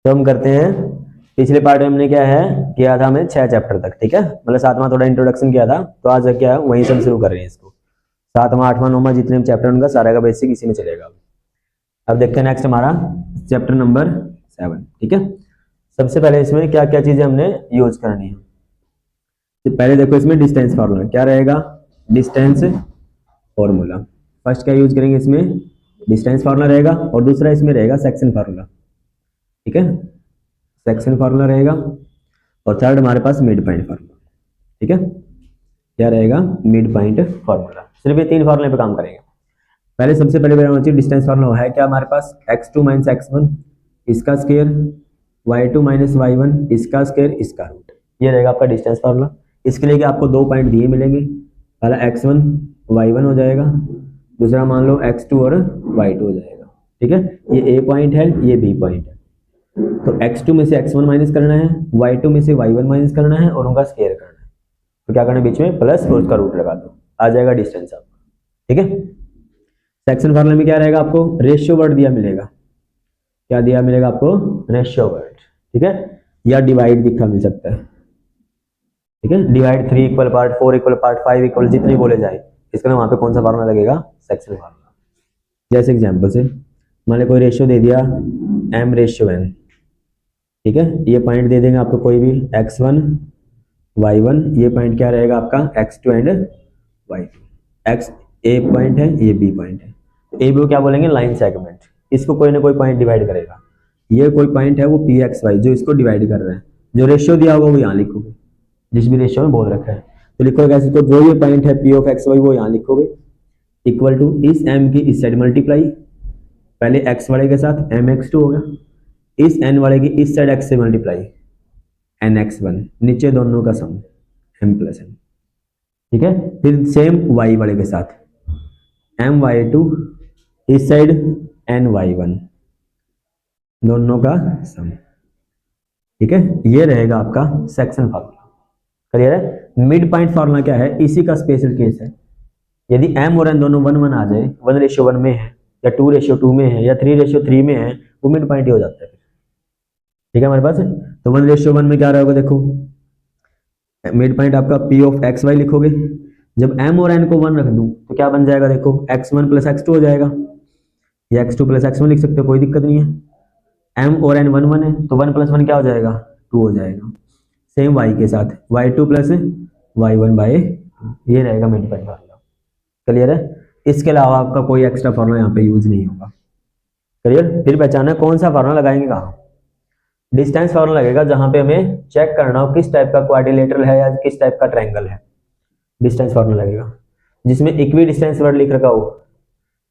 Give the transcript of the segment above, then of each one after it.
तो हम करते हैं, पिछले पार्ट में हमने क्या है किया था, हमें 6 चैप्टर तक, ठीक है, मतलब 7वां थोड़ा इंट्रोडक्शन किया था, तो आज क्या है वहीं से हम शुरू कर रहे हैं इसको। 7वां 8वां 9वां जितने भी चैप्टर उनका सारा का बेसिक इसी में चलेगा। अब देखते हैं नेक्स्ट हमारा चैप्टर नंबर 7, ठीक है। सबसे पहले इसमें क्या क्या चीजें हमने यूज करनी है। तो पहले देखो इसमें डिस्टेंस फार्मूला क्या रहेगा, डिस्टेंस फार्मूला। फर्स्ट क्या यूज करेंगे इसमें, डिस्टेंस फार्मूला रहेगा, और दूसरा इसमें रहेगा सेक्शन फार्मूला, ठीक है, सेक्शन फार्मूला रहेगा। और थर्ड हमारे पास मिड पॉइंट फार्मूला, ठीक है, क्या रहेगा, मिड पॉइंट फार्मूला। सिर्फ ये 3 फार्मूले पे काम करेंगे। पहले सबसे पहले होना चाहिए डिस्टेंस फार्मूला है क्या हमारे पास, x2 माइनस x1 इसका स्क्वायर, y2 माइनस y1 इसका स्क्वायर इसका रूट, ये रहेगा आपका डिस्टेंस फार्मूला। इसके लिए कि आपको 2 पॉइंट दिए मिलेंगे, पहला x1 y1 हो जाएगा, दूसरा मान लो x2 और y2 हो जाएगा, ठीक है। ये a पॉइंट है, ये b पॉइंट है, तो x2 में से x1 माइनस करना है, y2 में से y1 माइनस करना है, और उनका स्क्वायर करना है। तो क्या करना है, बीच में प्लस और उसका रूट लगा दो, आ जाएगा डिस्टेंस आपका, ठीक है। सेक्शन फार्मूला में क्या रहेगा, आपको रेशियो वर्ड दिया मिलेगा, क्या दिया मिलेगा आपको, रेशियो वर्ड, ठीक है, या डिवाइड दिखा मिल सकता है, ठीक है, divide 3 equal part, 4 equal part, 5 equal, जितनी बोले जाए इसका वहां पे कौन सा फार्मूला लगेगा, सेक्शन फार्मूला। जैसे एग्जांपल से मान लो कोई रेशियो दे दिया m रेशियो n, ठीक है, ये पॉइंट दे देंगे आपको कोई भी x1 y1, ये पॉइंट क्या रहेगा आपका x2 and y2, x a point है, ये b पॉइंट है, ए बी को क्या बोलेंगे, लाइन सेगमेंट, इसको कोई ना कोई पॉइंट डिवाइड करेगा, ये कोई पॉइंट है वो पी एक्स वाई जो इसको डिवाइड कर रहा है, जो रेशियो दिया होगा वो यहाँ लिखोगे, जिस भी रेशियो में बोल रखा है, तो लिखोगे कैसे, को जो ये पॉइंट है पी ऑफ एक्स वाई वो यहाँ लिखोगे, इक्वल टू इस एम की इस साइड मल्टीप्लाई, पहले एक्स वाले के साथ एम एक्स टू हो गया, इस एन वाले की इस साइड एक्स से मल्टीप्लाई एन एक्स वन, नीचे दोनों का सम एम प्लस एन, ठीक है। फिर सेम वाई वाले के साथ एम वाई टू, इस साइड एन वाई वन, दोनों का सम, ठीक है, ये रहेगा आपका सेक्शन फार्मूला, क्लियर है। मिड पॉइंट फार्मूला क्या है, इसी का स्पेशल केस है, यदि m और n दोनों 1 1 आ जाए, 1:1 में है, या 2:2 में है, या 3:3 में है, वो मिड पॉइंट ही हो जाता है, ठीक है हमारे पास। तो 1:1 में क्या रहेगा, देखो मिड पॉइंट आपका p ऑफ एक्स वाई लिखोगे, जब m और n को 1 रख दूं तो क्या बन जाएगा, देखो x1 प्लस x2 हो जाएगा, या x2 प्लस x1 लिख सकते हो, कोई दिक्कत नहीं है। m और n 1 1 है, तो 1 प्लस 1 क्या हो जाएगा, 2 हो जाएगा। सेम y के साथ y2 प्लस y1 बाय, ये रहेगा मिड पॉइंट फार्मूला, क्लियर है। इसके अलावा आपका कोई एक्स्ट्रा फार्मूला यहाँ पे यूज नहीं होगा, क्लियर। फिर पहचाना कौन सा फार्मूला लगाएंगे, कहाँ, डिस्टेंस फार्मूला लगेगा जहां पे हमें चेक करना हो किस टाइप का क्वाड्रिलेटरल है या किस टाइप का ट्रायंगल है, डिस्टेंस फार्मूला लगेगा। जिसमें इक्वी डिस्टेंस वर्ड लिख रखा हो,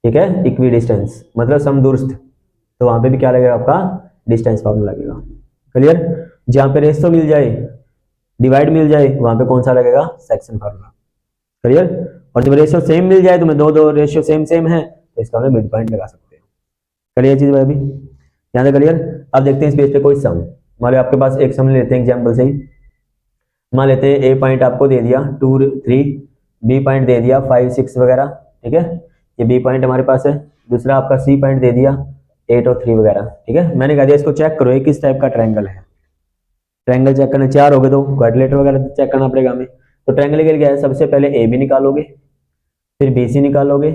ठीक है, इक्वी डिस्टेंस मतलब समदूरस्थ, तो वहां पे भी क्या लगेगा आपका, डिस्टेंस फार्मूला लगेगा, क्लियर। जहां पे रेशियो मिल जाए, डिवाइड मिल जाए, वहां पे कौन सा लगेगा, सेक्शन फार्मूला, क्लियर। और जब रेशियो सेम मिल जाए, तुम्हें दो दो रेशियो सेम सेम है, तो इसका हमें मिड पॉइंट लगा सकते हैं, क्लियर चीज भाई अभी यहाँ से क्लियर। अब देखते हैं इस पेज पे कोई सम, मान लो आपके पास एक सम लेते हैं एग्जांपल से ही, मान लेते हैं ए पॉइंट आपको दे दिया 2 3, बी पॉइंट दे दिया 5 6 वगैरह, ठीक है, ये बी पॉइंट हमारे पास है, दूसरा आपका सी पॉइंट दे दिया 8 और 3 वगैरह, ठीक है। मैंने कहा दिया इसको चेक करो ये किस टाइप का ट्रायंगल है, ट्रायंगल चेक करने 4 हो गए तो क्वाड्रिलेटर वगैरह चेक करना पड़ेगा हमें। तो ट्रायंगल के लिए क्या है, सबसे पहले ए बी निकालोगे, फिर बी सी निकालोगे,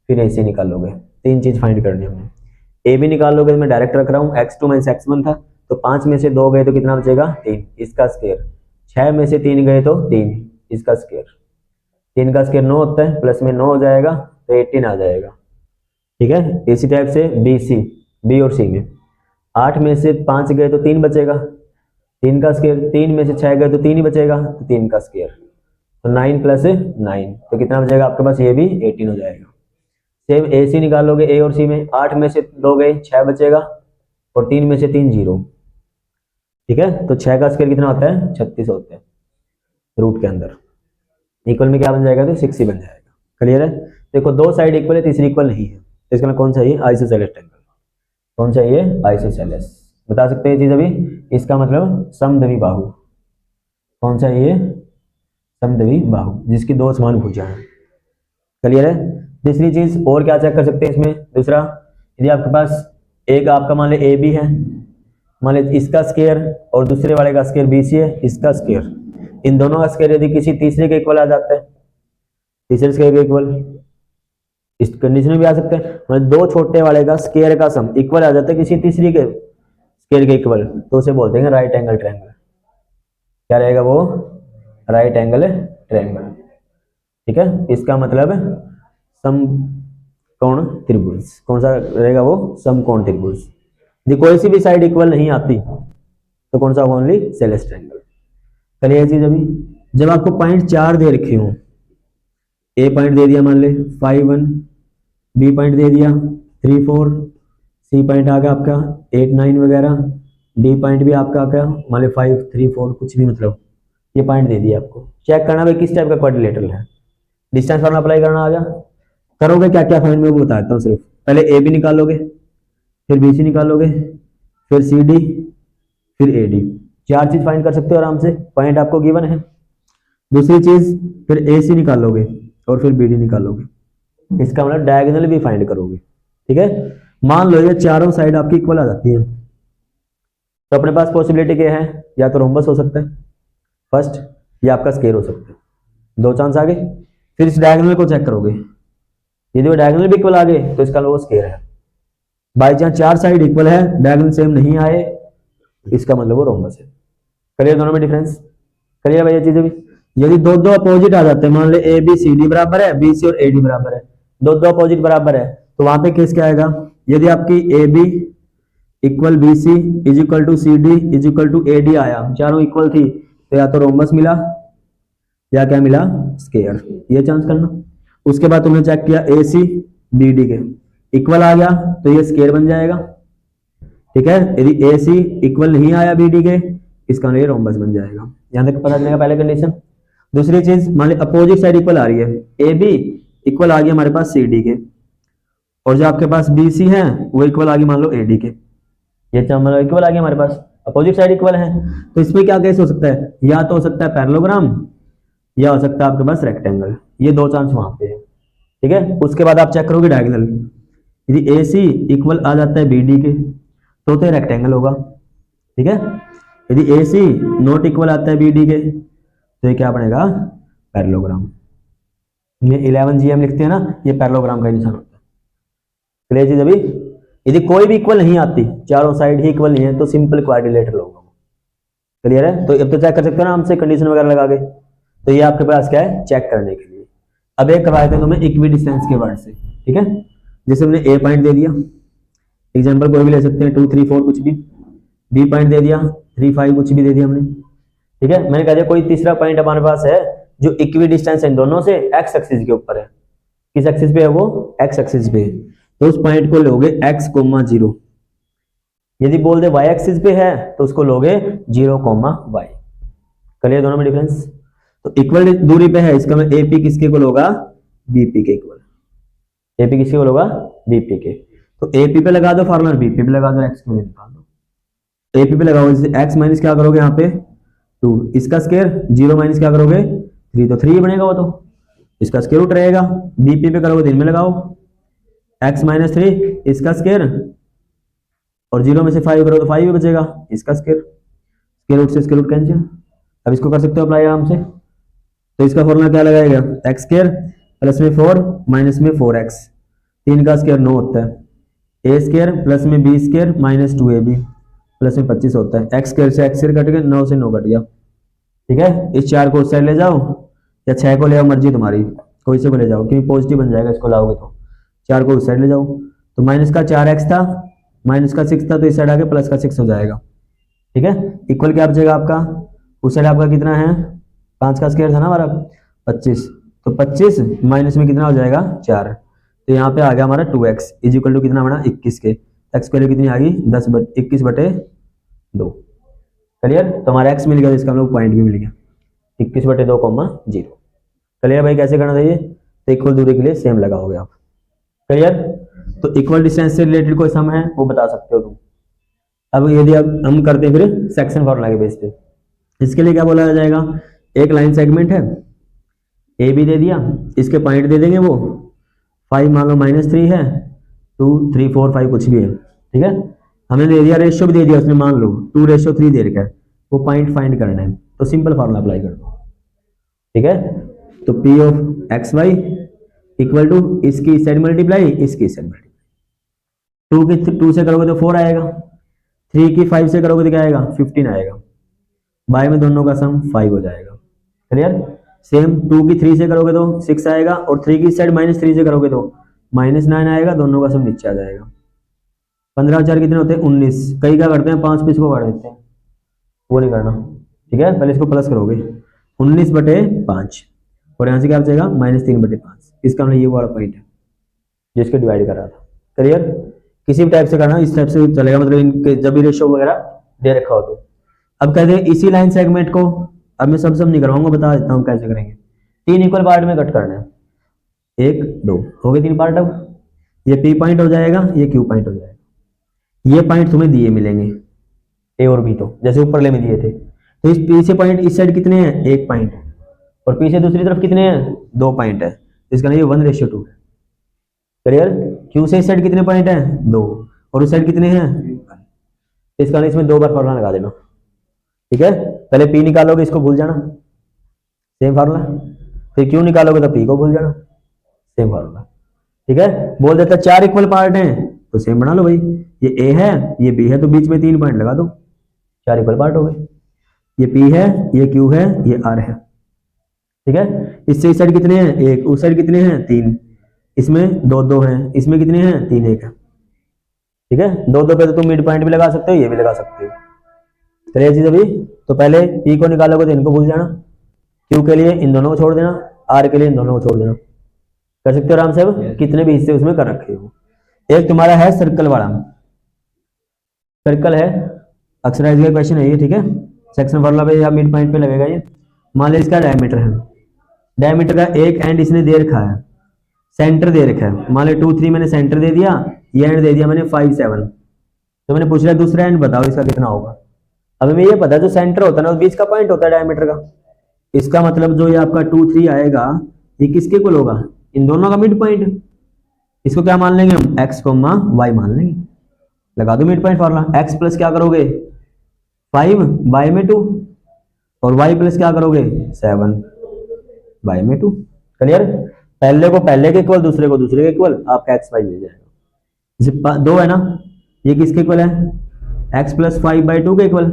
फिर ए सी निकालोगे, 3 चीज फाइंड करनी है हमें। ए बी निकालोगे तो मैं डायरेक्ट रख रहा हूँ, x2 माइनस x1 था, तो 5 में से 2 गए तो कितना बचेगा, 3, इसका स्क्वायर, 6 में से 3 गए तो 3, इसका स्क्वायर, 3 का स्क्वायर 9 होता है, प्लस में 9 हो जाएगा तो 18 आ जाएगा, ठीक है। इसी टाइप से बी सी, बी और सी में 8 में से 5 गए तो 3 बचेगा, 3 का स्क्वायर, 3 में से 6 गए तो 3 ही बचेगा, तो 3 का स्क्वायर, तो 9 प्लस 9, तो कितना बचेगा आपके पास, ये भी 18 हो जाएगा। सेम ए सी निकालोगे, ए और सी में 8 में से 2 गए 6 बचेगा, और 3 में से 3 0, ठीक है, तो 6 का स्क्वायर कितना होता है, 36 होता है रूट के अंदर, इक्वल में क्या बन जाएगा, तो 6 ही बन जाएगा, क्लियर है। देखो 2 साइड इक्वल है, तीसरी इक्वल नहीं है, तो इसका कौन सा है, आइसोसेलेस ट्रायंगल, कौन सा ये, आइसोसेलेस, बता सकते हैं चीज अभी, इसका मतलब समद्वि बाहु, कौन सा ये, समद्वि बाहु जिसकी 2 समान भुजा है, क्लियर है। तीसरी चीज और क्या चेक कर सकते हैं इसमें, दूसरा, यदि आपके पास एक आपका मान लो ए बी है, मान लो इसका स्क्वायर और दूसरे वाले का स्क्वायर बी सी है, इसका स्क्वायर, इन दोनों का स्क्वायर यदि किसी तीसरे के इक्वल आ जाता है, तीसरे स्क्वायर के इक्वल, इस कंडीशन में भी आ सकते हैं, मतलब दो छोटे वाले का स्क्वायर का सम इक्वल आ जाता है किसी तीसरी के स्क्वायर के इक्वल, तो उसे बोलते हैं राइट एंगल ट्रायंगल। क्या रहेगा वो? Right angle triangle. ठीक है, इसका मतलब समकोण त्रिभुज। कौन सा रहेगा वो? समकोण त्रिभुज। यदि कोई सी भी साइड इक्वल नहीं आती तो कौन सा? ओनली सेलेस ट्रायंगल। चलिए ये चीज अभी जब आपको पॉइंट 4 दे रखी हूं, ए पॉइंट दे दिया मान ले 5 1, बी पॉइंट दे दिया 3 4, सी पॉइंट आ गया आपका 8 9 वगैरह, डी पॉइंट भी आपका आ गया मान लो 5 3 4, कुछ भी, मतलब ये पॉइंट दे दिया आपको। चेक करना भाई किस टाइप का क्वाड्रिलेटरल है, डिस्टेंस फॉर्मूला अप्लाई करना आ गया। करोगे क्या क्या फाइंड में वो बताता हूँ, सिर्फ पहले ए बी निकालोगे, फिर बी सी निकालोगे, फिर सी डी, फिर ए डी, 4 चीज फाइंड कर सकते हो आराम से, पॉइंट आपको गिवन है। दूसरी चीज फिर ए सी निकालोगे और फिर बी डी निकालोगे, इसका मतलब डायगोनल भी फाइंड करोगे। ठीक है, मान लो ये चारों साइड आपकी इक्वल आ जाती है, तो अपने पास पॉसिबिलिटी क्या है? या तो रोम्बस हो सकता है फर्स्ट, या आपका स्क्वायर हो सकता है, दो चांस आ गए। फिर इस डायगोनल को चेक करोगे, यदि वो डायगोनल भी इक्वल आ गए तो इसका वो स्क्वायर है। बाई चांस चार साइड इक्वल है, डायगोनल सेम नहीं आए, इसका मतलब वो रोम्बस है। करिए दोनों में डिफरेंस, करिए भाई ये चीजें भी। यदि दो दो अपोजिट आ जाते हैं, मान ले ए बी सी डी बराबर है, बी सी और ए डी बराबर है, दो दो अपोजिट बराबर है, तो वहां पे केस क्या आएगा? यदि आपकी A B equal B C is equal to C D is equal to A D आया, चारों इक्वल थी, तो या तो रोम्बस मिला या क्या मिला? स्क्वायर। ये चांस करना। उसके बाद तुमने चेक किया ए सी बी डी के इक्वल आ गया तो ये स्क्वायर बन जाएगा। ठीक है, यदि ए सी इक्वल नहीं आया बी डी के, इसका ये रोम्बस बन जाएगा। यहां तक पता चलेगा पहले कंडीशन। दूसरी चीज मान ली अपोजिट साइड इक्वल आ रही है, ए बी इक्वल आ गया हमारे पास सी डी के, और जो आपके पास बी सी है वो इक्वल आ गई मान लो ए डी के, ये मतलब इक्वल आ गया हमारे पास, अपोजिट साइड इक्वल है। तो इसमें क्या केस हो सकता है? या तो हो सकता है पैरेललोग्राम, या हो सकता है आपके पास रेक्टेंगल, ये दो चांस वहां पे है। ठीक है, उसके बाद आप चेक करोगे डायगोनल, यदि ए सी इक्वल आ जाता है बी डी के तो रेक्टेंगल होगा। ठीक है, यदि ए सी नॉट इक्वल आता है बी डी के तो ये क्या बनेगा? पैरेललोग्राम। ये 11 GM लिखते हैं ना, ये पैरेललोग्राम का निशान होता है। क्लियर चीज अभी? यदि कोई भी इक्वल नहीं आती, चारों साइड ही इक्वल नहीं है, तो सिंपल क्वाड्रिलेटरल होगा। क्लियर है? तो अब तो चेक कर सकते हो ना हमसे कंडीशन वगैरह लगा के। तो ये आपके पास क्या है? चेक करने के लिए। अब एक करवाए थे तुम्हें इक्वी डिस्टेंस के वर्ड से। ठीक है, जैसे हमने ए पॉइंट दे दिया, एग्जाम्पल कोई भी ले सकते हैं 2 3 4 कुछ भी, बी पॉइंट दे दिया 3 5 कुछ भी दे दिया हमने। ठीक है, मैंने कहा कोई तीसरा पॉइंट हमारे पास है जो इक्वी डिस्टेंस है इन दोनों से, एक्स एक्सिस के ऊपर है। किस एक्सिस पे है वो? एक्स एक्सिस पे। तो उस पॉइंट को लोगे x, 0। यदि बोल दे y एक्सिस पे है तो उसको लोगे 0, y। करिए दोनों में डिफरेंस। तो इक्वल दूरी पे है, इसका मैं AP किसके को होगा? BP के इक्वल। AP किसके को होगा? BP के। तो AP पे लगा दो फॉर्मूला, BP पे लगा दो, x को निकाल दो। AP पे लगाओ, जैसे x माइनस क्या करोगे यहाँ पे 2, इसका स्क्वायर 0 माइनस क्या करोगे 3, तो 3 ही बनेगा वो, तो इसका स्क्वायर रूट रहेगा। BP पे करोगे दिन में लगाओ x माइनस 3 इसका स्क्वायर, और 0 में से 5 करो तो 5 ही बचेगा, इसका स्क्वायर, स्क्वायर रूट से स्क्वायर रूट कैंसिल। अब इसको कर सकते हो अप्लाई आराम से। तो इसका फॉर्मूला क्या लगाएगा? एक्स स्क्वायर प्लस में 4 माइनस में 4x, 3 का स्क्वायर 9 होता है, ए स्क्वायर प्लस में B square minus 2ab plus में 25 होता है। एक्स स्क्वायर से एक्स स्क्वायर कट गया, 9 से 9 कट गया। ठीक है, इस 4 को उस साइड ले जाओ या 6 को ले आओ, मर्जी तुम्हारी, कोई से को ले जाओ, क्योंकि पॉजिटिव बन जाएगा इसको लाओगे तो। 4 को उस साइड ले जाओ, तो माइनस का 4x था, माइनस का 6 था, तो इस साइड आके प्लस का 6 हो जाएगा। ठीक है, इक्वल क्या बचेगा आपका? उस साइड आपका कितना है? 5 का स्क्वायर था ना हमारा 25, तो 25 माइनस में कितना हो जाएगा 4, तो यहाँ पे आ गया हमारा 2x इज इक्वल टू कितना बना 21 के। एक्स वैल्यू कितनी आ गई 21/2। क्लियर? तो हमारा x मिल गया, इसका हम लोग पॉइंट भी मिल गया 21/2, 0। क्लियर भाई? कैसे करना चाहिए? तो इक्वल दूरी के लिए सेम लगाओगे आप। क्लियर? तो इक्वल डिस्टेंस से रिलेटेड कोई सम है वो बता सकते हो तुम। अब यदि अब हम करते हैं फिर सेक्शन फॉर्मूला के बेस पे, इसके लिए क्या बोला जाएगा? एक लाइन सेगमेंट है, ए बी दे दिया, इसके पॉइंट दे देंगे वो 5 मान लो -3 है, 2 3 4 5 कुछ भी है। ठीक है, हमें दे दिया रेशियो भी दे दिया उसने, मान लो 2:3 दे रखा है, वो पॉइंट फाइंड करना है, तो सिंपल फार्मूला अप्लाई कर दो। ठीक है, तो P of X Y equal to इसकी साइड मल्टीप्लाई इसकी साइड मल्टीप्लाई, 2 की 2 से करोगे तो 4 आएगा, 3 की 5 से करोगे तो क्या आएगा 15 आएगा, बाय में दोनों का सम 5 हो जाएगा। क्लियर, सेम 2 की 3 से करोगे तो 6 आएगा, और 3 की साइड -3 से करोगे तो -9 आएगा, दोनों का सम नीचे आ जाएगा। 15 और 4 कितने होते हैं 19, कई क्या करते हैं 5 पीस को काट देते हैं, वो नहीं करना। ठीक है, पहले इसको प्लस करोगे 19/5, और यहाँ से क्या बचेगा -3/5, इसका मतलब ये वाला पॉइंट है जिसको डिवाइड कर रहा था। क्लियर, किसी भी टाइप से करना, इस टाइप से चलेगा, मतलब इनके जब भी रेशियो वगैरह दे रखा हो तो। अब कहते हैं इसी लाइन सेगमेंट को, अब मैं सब नहीं करवाऊंगा, बता देता हूँ कैसे करेंगे। 3 इक्वल पार्ट में कट करना है, 1 2 हो गए 3 पार्ट। अब ये P पॉइंट हो जाएगा, ये Q पॉइंट हो जाएगा। ये पॉइंट तुम्हें दिए मिलेंगे A और B, तो जैसे ऊपर ले में दिए थे, तो इस P से पॉइंट इस साइड कितने हैं 1 पॉइंट, और P से दूसरी तरफ कितने हैं 2 पॉइंट है, इसका ये 1:2 है। क्लियर, Q से इस साइड कितने पॉइंट है 2, और उस साइड कितने हैं, इसका इसमें 2 बार फॉर्मूला लगा देना। ठीक है, पहले P निकालोगे इसको भूल जाना, सेम फार्मूला, फिर Q निकालोगे तो P को भूल जाना, सेम फार्मूला। ठीक है, बोल देता 4 इक्वल पार्ट हैं तो सेम बना लो भाई, ये A है ये B है, तो बीच में 3 पॉइंट लगा दो, 4 इक्वल पार्ट हो गए। ये P है ये Q है ये R है। ठीक है, इससे इस साइड कितने हैं 1, उस साइड कितने हैं 3, इसमें 2 2 हैं, इसमें कितने हैं 3 1 है। ठीक है, 2 2 पे तो तुम मिड पॉइंट भी लगा सकते हो, ये भी लगा सकते हो। चलिए चीज अभी, तो पहले P को निकालोगे तो इनको भूल जाना, Q के लिए इन दोनों को छोड़ देना, R के लिए इन दोनों को छोड़ देना। कर सकते हो आराम से, अब कितने भी हिस्से उसमें कर रखे हो। एक तुम्हारा है सर्कल वाला, सर्कल है, अक्सराइज का क्वेश्चन है ये। ठीक है, सेक्शन फॉर्मूला पे या मिड पॉइंट पे लगेगा ये। मान लो इसका डायमीटर है, डायमीटर का एक एंड इसने दे रखा है, सेंटर दे रखा है, मान लो 2 3 मैंने सेंटर दे दिया, ये एंड दे दिया मैंने 5 7, तो मैंने पूछ लिया दूसरा एंड बताओ इसका कितना होगा। अब हमें ये पता है जो सेंटर होता है ना, बीच का पॉइंट होता है डायमीटर का, इसका मतलब जो ये आपका 2 3 आएगा, ये किसके इक्वल होगा, इन दोनों का मिड पॉइंट। इसको क्या मान लेंगे हम, x, y मान लेंगे, लगा दो mid point formula. x plus क्या करोगे 5 बाय में 2, और y प्लस क्या करोगे 7 बाय में 2। क्लियर, पहले को पहले के इक्वल, दूसरे को दूसरे के इक्वल, आपका x y मिल जाएगा। जैसे 2 है ना, ये किसके इक्वल है x प्लस 5/2 के इक्वल,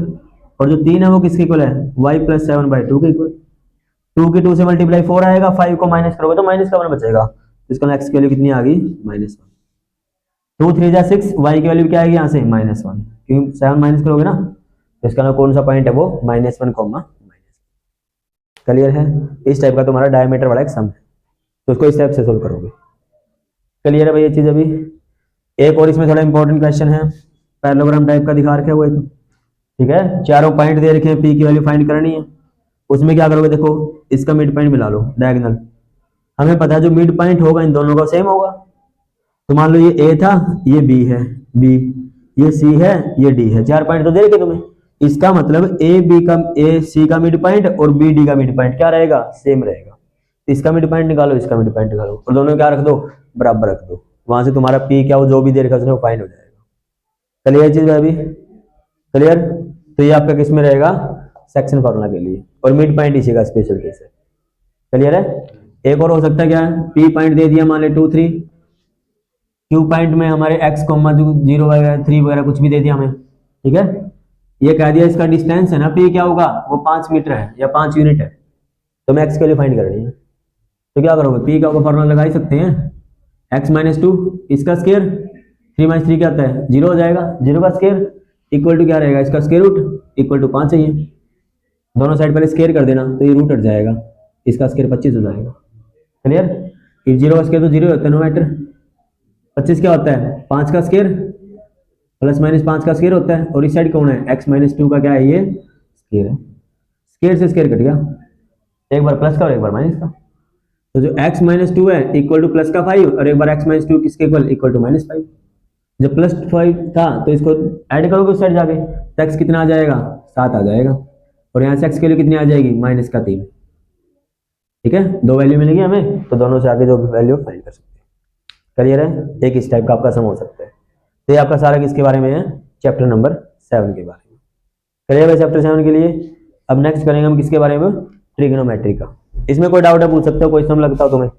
और जो 3 है वो किसके इक्वल है y प्लस 7/2 के इक्वल। 2 की 2 से मल्टीप्लाई 4 आएगा, 5 को माइनस करोगे तो माइनस का 1 बचेगा, इसका x की वैल्यू कितनी आ गई -1। 2 3 जा 6, y की वैल्यू क्या आएगी यहाँ से -1, क्योंकि 7 माइनस करोगे ना, तो इसका कौन सा पॉइंट है वो -1, क्लियर है। इस टाइप का तुम्हारा डायमीटर वाला एक सम है, तो उसको इस टाइप से सोल्व करोगे। क्लियर है भाई ये चीज अभी। एक और इसमें थोड़ा इंपॉर्टेंट क्वेश्चन है, पैरेललोग्राम टाइप का दिखा रखा है वो एक। ठीक है, चारों पॉइंट दे रखे हैं, P की वैल्यू फाइंड करनी है, उसमें क्या करोगे, देखो इसका मिड पॉइंट मिला लो डायगोनल, हमें पता है जो मिड पॉइंट होगा इन दोनों का सेम होगा। तो मान लो ये A था, ये B है, B ये C है, ये D है, 4 पॉइंट तो दे रखे तुम्हें, इसका मतलब A C का मिड पॉइंट और B D का मिड पॉइंट क्या रहेगा सेम रहेगा। इसका मिड पॉइंट निकालो, इसका मिड पॉइंट निकालो, और दोनों क्या रख दो बराबर रख दो, वहां से तुम्हारा P क्या वो जो भी दे रखा है वो फाइंड हो जाएगा। क्लियर चीज अभी, क्लियर। तो ये आपका किस में रहेगा सेक्शन फार्मूला के लिए, और मिड पॉइंट इसी का स्पेशल केस है। क्लियर है। एक और हो सकता है क्या, P पॉइंट दे दिया मान ले 2 3, Q पॉइंट में हमारे x, 0 वगैरह 3 वगैरह कुछ भी दे दिया हमें। ठीक है, ये कह दिया इसका डिस्टेंस है ना P क्या होगा वो 5 मीटर है या 5 यूनिट है, तो हमें x के लिए फाइंड करनी है। तो क्या करोगे, P का फॉर्मूला लगा ही सकते हैं, x -2 इसका स्क्वायर, 3 - 3 क्या आता है 0 हो जाएगा, 0 का स्क्वायर इक्वल टू क्या रहेगा इसका स्क्वायर रूट, इक्वल टू 5 चाहिए, दोनों साइड पहले स्क्वायर कर देना तो ये रूट हट जाएगा, इसका स्क्वायर 25 हो जाएगा। क्लियर, 0 का स्क्वायर तो 0 होता है, नो मैटर। 25 क्या होता है 5 का स्क्वायर प्लस माइनस 5 का स्क्वायर होता है, और इस साइड कौन है x -2 का क्या है ये स्क्वायर है, स्क्वायर से स्क्वायर कट गया, एक बार प्लस का और एक बार माइनस का, तो जो x -2 है इक्वल टू प्लस का 5, और एक बार x -2 किसके इक्वल टू -5। जब +5 था तो इसको ऐड करोगे उस साइड जाके, तो x कितना आ जाएगा 7 आ जाएगा, और यहाँ से x के लिए कितनी आ जाएगी -3। ठीक है, 2 वैल्यू मिलेगी हमें, तो दोनों से आगे जो वैल्यू फाइंड कर सकते हैं। क्लियर है, एक इस टाइप का आपका सम हो सकता है। तो ये आपका सारा किसके बारे में है, चैप्टर नंबर 7 के बारे में। क्लियर है चैप्टर 7 के लिए। अब नेक्स्ट करेंगे हम किसके बारे में, ट्रिग्नोमेट्री का। इसमें कोई डाउट है पूछ सकते हो, कोई सम लगता हो तुम्हें।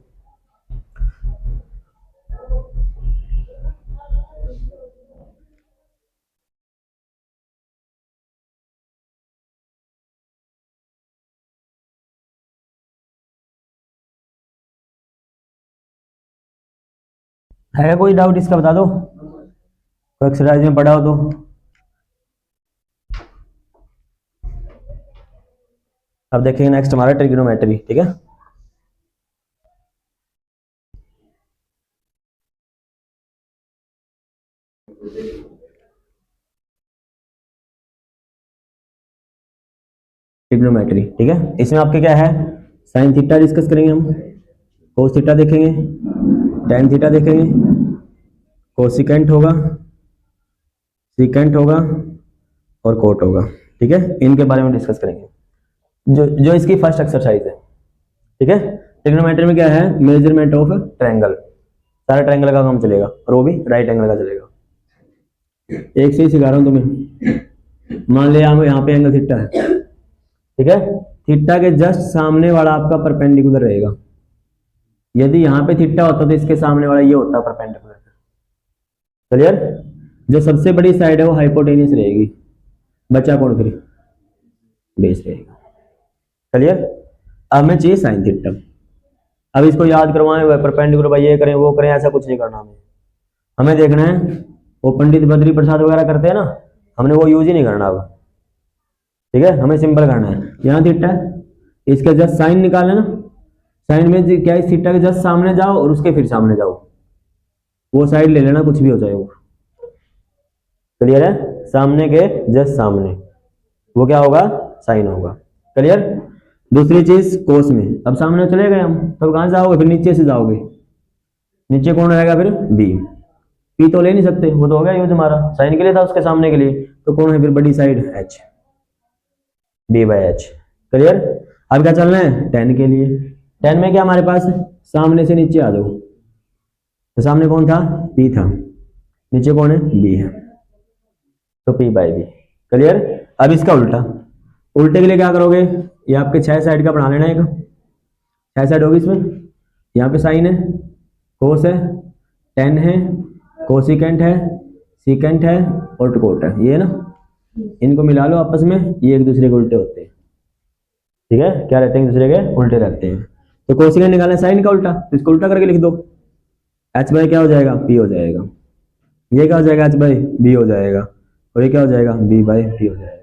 है कोई डाउट इसका, बता दो, कोई एक्सरसाइज में पढ़ा हो तो। अब देखेंगे नेक्स्ट हमारा ट्रिग्नोमेट्री, ठीक है। ट्रिग्नोमेट्री, ठीक है। इसमें आपके क्या है, साइन थीटा डिस्कस करेंगे हम, कोस थीटा देखेंगे, टैन थीटा देखेंगे, कोसिकेंट होगा, सीकेंट होगा और कोट होगा, ठीक है। इनके बारे में डिस्कस करेंगे, जो इसकी फर्स्ट एक्सरसाइज है, ठीक है। ट्रिग्नोमेट्री में क्या है, मेजरमेंट ऑफ ट्रायंगल, सारा ट्रायंगल का काम चलेगा और वो भी राइट एंगल का चलेगा। एक से ही सिखा रहा हूं तुम्हें। मान लिया यहाँ पे एंगल थीटा है, ठीक है। थीटा के जस्ट सामने वाला आपका परपेंडिकुलर रहेगा। यदि यहाँ पे थीटा होता तो इसके सामने वाला ये होता परपेंडिकुलर। क्लियर। जो सबसे बड़ी साइड है वो हाइपोटेनियस रहेगी, बचा कौन फिर, बेस रहेगा। क्लियर। अब हमें चाहिए साइन थीटा। अब इसको याद करवाएं, वह परपेंडिकुलर भाई ये करें वो करें, ऐसा कुछ नहीं करना हमें देखना है वो पंडित बद्री प्रसाद वगैरह करते हैं ना, हमने वो यूज ही नहीं करना अब, ठीक है। हमें सिंपल करना है, यहाँ थीटा है, इसके जस्ट साइन निकाले ना, साइन में क्या है, थीटा के जस्ट सामने जाओ और उसके फिर सामने जाओ, वो साइड ले लेना, कुछ भी हो जाए वो। क्लियर है। सामने के जस्ट सामने वो क्या होगा, साइन होगा। क्लियर। दूसरी चीज कोस में, अब सामने चले गए हम, तब कहां से जाओगे, फिर नीचे से जाओगे, नीचे कौन रहेगा फिर, बी। पी तो ले नहीं सकते, वो तो हो गया यूज हमारा, साइन के लिए था, उसके सामने के लिए, तो कौन है फिर बड़ी side, H, B by H. Clear. अब क्या चलना है, टेन के लिए। टेन में क्या हमारे पास, सामने से नीचे आ जाओ, तो सामने कौन था, पी था, नीचे कौन है, बी है, तो पी बाई बी। क्लियर। अब इसका उल्टा, उल्टे के लिए क्या करोगे, ये आपके 6 साइड का बना लेना, एक 6 साइड होगी इसमें, यहाँ पे साइन है, कोस है, टेन है, कोसिकेंट है, सीकेंट है और कोट है, ये ना, इनको मिला लो आपस में, ये एक दूसरे के उल्टे होते हैं, ठीक है। क्या रहते हैं, एक दूसरे के उल्टे रहते हैं। तो कोसिकेंट निकालना साइन का उल्टा, तो इसको उल्टा करके लिख दो, एच बाई क्या हो जाएगा, पी हो जाएगा, ये क्या हो जाएगा, एच बाई बी हो जाएगा, और ये क्या हो जाएगा, बी बाई बी हो जाएगा।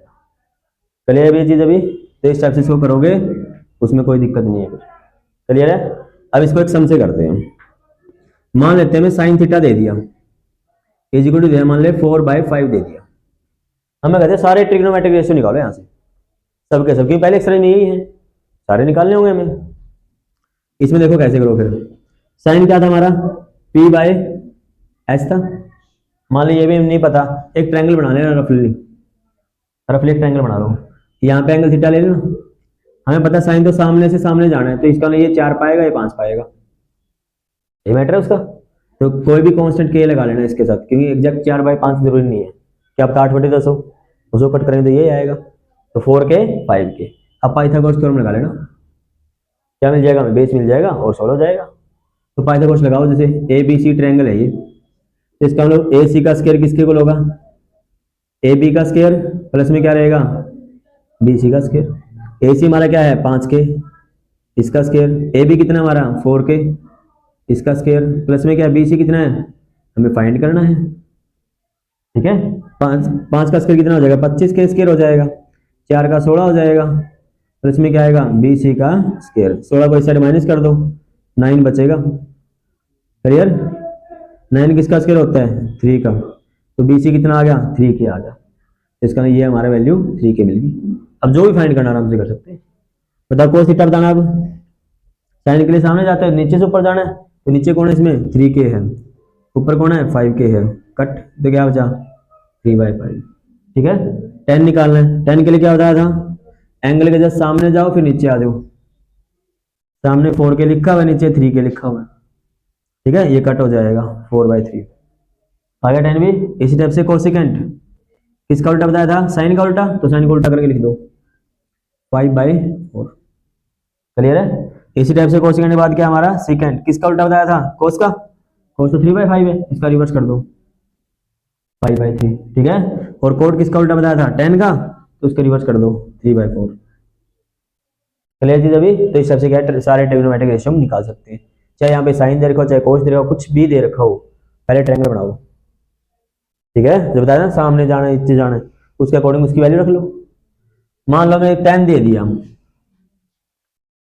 क्लियर है ये चीज अभी, तो इस टाइप से इसको करोगे, उसमें कोई दिक्कत नहीं है। क्लियर है। अब इसको एक सम से करते हैं। मान लेते हैं मैं साइन थीटा दे दिया, इज इक्वल टू दिया, मान ले 4/5 दे दिया। हमें कहते हैं सारे ट्रिग्नोमेट्रिक रेशियो निकालो यहाँ से, सबके सबके, पहले एक्सरसाइज में यही है, सारे निकालने होंगे हमें। इसमें देखो कैसे करो फिर, साइन क्या था हमारा, पी बाय एच था। मान लो ये भी नहीं पता, एक ट्रायंगल बना लेना, रफली रफली एक ट्रायंगल बना लो, यहाँ पे एंगल थीटा ले लेना। हमें पता साइन तो सामने से सामने जाना है, तो इसका ये 4 पाएगा, ये 5 पाएगा, ये मैटर है उसका। तो कोई भी कांस्टेंट के लगा लेना इसके साथ, क्योंकि एग्जैक्ट 4/5 जरूरी नहीं है, क्या आपका 8/10 हो, उसको कट करेंगे तो ये आएगा, तो 4 के 5 के। अब पाइथागोरस थ्योरम लगा लेना, क्या मिल जाएगा हमें, बेस मिल जाएगा और सॉल्व हो जाएगा। तो पाइथागोरस लगाओ, जैसे ए बी सी ट्रायंगल है ये, तो इसका हम लोग ए सी का स्क्वायर किसके को होगा, ए बी का स्क्वायर प्लस में क्या रहेगा, बी सी का स्क्वायर। ए सी हमारा क्या है 5 के, इसका स्क्वायर, ए बी कितना हमारा 4 के, इसका स्क्वायर, प्लस में क्या बी सी कितना है, हमें फाइंड करना है, ठीक है। 5 का स्क्वायर कितना हो जाएगा, 25 के स्क्वायर हो जाएगा, 4 का 16 हो जाएगा, प्लस में क्या आएगा, बी सी का स्क्वायर, 16 को इस साइड माइनस कर दो, 9 बचेगा। क्लियर। 9 किसका स्क्वायर होता है, 3 का, तो बी सी कितना आ गया, 3 के आ गया, इसका ये हमारा वैल्यू 3 के मिल गई। अब जो भी फाइंड करना आराम से कर सकते हैं। बताओ कोस थीटा बताना, अब साइन के लिए सामने जाता है, नीचे से ऊपर जाना है, तो नीचे कौन है इसमें, 3 के है, ऊपर कौन है 5 के है, कट, तो क्या बचा 3/5, ठीक है। 10 निकालना है, 10 के लिए क्या बताया था, एंगल के जस्ट सामने जाओ फिर नीचे आ जाओ, सामने 4 के लिखा हुआ है, नीचे 3 के लिखा हुआ है, ठीक है। ये कट हो जाएगा 4/3, आ गया tan भी। इसी टाइप से कोसिकेंट किसका उल्टा बताया था, साइन का उल्टा, तो साइन को उल्टा करके लिख दो 5/4। क्लियर है। इसी टाइप से कोसिकेंट के बाद क्या हमारा सीकेंट किसका उल्टा बताया था, कोस का, कोस तो 3/5 है, इसका रिवर्स कर दो 5/3। ठीक है। और कोट किसका उल्टा बताया था, टेन का, तो उसका रिवर्स कर दो 3/4। क्लियर चीज अभी। तो इस हिसाब से क्या सारे ट्रिग्नोमेट्रिक रेशियो हम निकाल सकते हैं, चाहे यहाँ पे साइन दे रखा हो चाहे कोस दे रखा हो, कुछ भी दे रखा हो, पहले ट्रायंगल बनाओ। ठीक है, जो बताया ना सामने जाना है नीचे जाना है, उसके अकॉर्डिंग उसकी वैल्यू रख लो। मान लो मैं टेन दे दिया,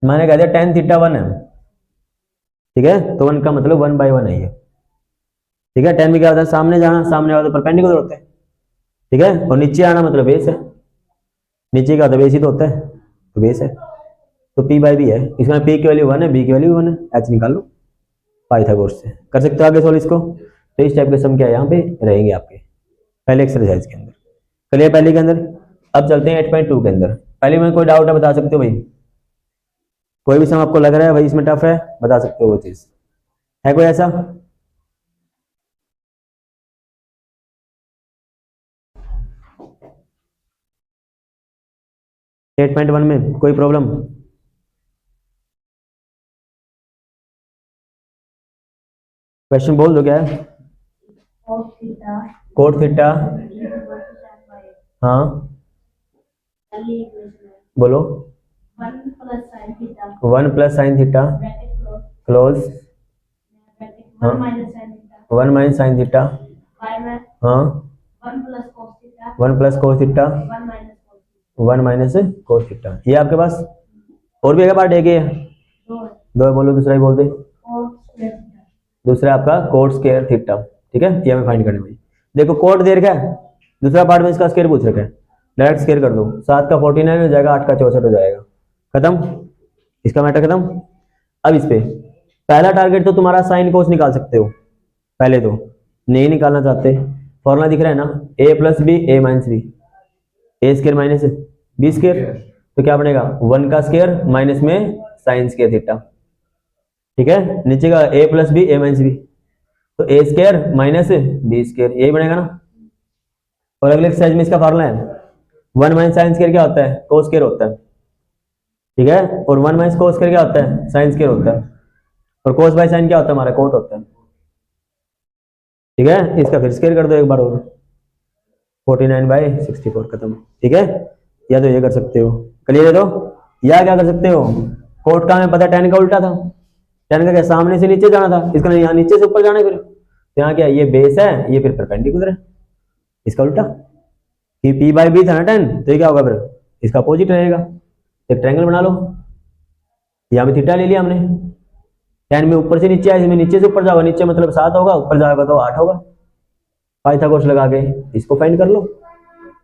मैंने कह दिया tan थीटा 1 है। ठीक है, तो 1 का मतलब 1/1 है ये। ठीक है, tan में क्या होता है, सामने जाना, सामने वाला तो परपेंडिकुलर होता है। ठीक है, और नीचे आना मतलब बेस है, नीचे क्या होता है, बेस ही तो होता है, तो बेस है, तो p/b है। इसमें p की वैल्यू 1 है, b की वैल्यू 1 है, h निकाल लो पाइथागोरस से। कर सकते हो आगे सोल्व इसको। तो इस टाइप के सम क्या है यहाँ पे रहेंगे आपके पहले एक्सरसाइज के अंदर। चलिए पहले के अंदर। अब चलते हैं 8.2 के अंदर। पहले में कोई डाउट है बता सकते हो भाई, कोई भी सम आपको लग रहा है भाई इसमें टफ है, बता सकते हो वो चीज, है कोई ऐसा। 8.1 में कोई प्रॉब्लम। क्वेश्चन बोल दो क्या है। Cot theta. हाँ बोलो। 1 + sin थीटा क्लोज। हाँ 1 - sin थीटा। हाँ 1 + cos थीटा 1 - cos थीटा। ये आपके पास और भी एक पार्ट एक ही है, दो है, बोलो दूसरा ही बोल दे। दूसरा आपका कोट स्क्वायर थीटा। ठीक है, ये हमें फाइंड करना है भाई। देखो कोट दे रखा है, दूसरा पार्ट में इसका स्क्वायर पूछ रखा है, डायरेक्ट स्क्वायर कर दो, 7 का 49 हो जाएगा, 8 का 64 हो जाएगा, खत्म, इसका मैटर खत्म। अब इस पे पहला टारगेट तो तुम्हारा साइन कोस निकाल सकते हो, पहले तो नहीं निकालना चाहते, फॉर्मूला दिख रहा है ना, a+b a-b, a² - b², तो क्या बनेगा 1 का स्क्वायर माइनस में साइन स्क्वायर थीटा। ठीक है, नीचे का a+b a-b, तो a² - b², यही बनेगा ना। और अगले एक्सरसाइज में इसका फॉर्मूला है 1 - साइन स्क्वायर क्या होता है, कोस स्क्वायर होता है। ठीक है, और 1 - कोस स्क्वायर क्या होता है, साइन स्क्वायर होता है, और कोस बाय साइन क्या होता है, हमारा कोट होता है। ठीक है, इसका फिर स्क्वायर कर दो एक बार और, 49/64 खत्म। ठीक है, या तो ये कर सकते हो, क्लियर है। तो या क्या कर सकते हो, कोट का हमें पता टेन का उल्टा था, टेन का क्या सामने से नीचे जाना था, इसका यहाँ नीचे से ऊपर जाना है, फिर तो यहाँ क्या ये बेस है, ये फिर परपेंडिकुलर है, इसका उल्टा, कि p/b था ना 10, तो ये क्या होगा फिर इसका अपोजिट रहेगा। एक ट्रायंगल बना लो, यहाँ पे थीटा ले लिया हमने, 10 में ऊपर से नीचे आया, इसमें नीचे से ऊपर जाओगा, नीचे मतलब 7 होगा, ऊपर जाएगा तो 8 होगा। पाइथागोरस लगा के इसको फाइंड कर लो,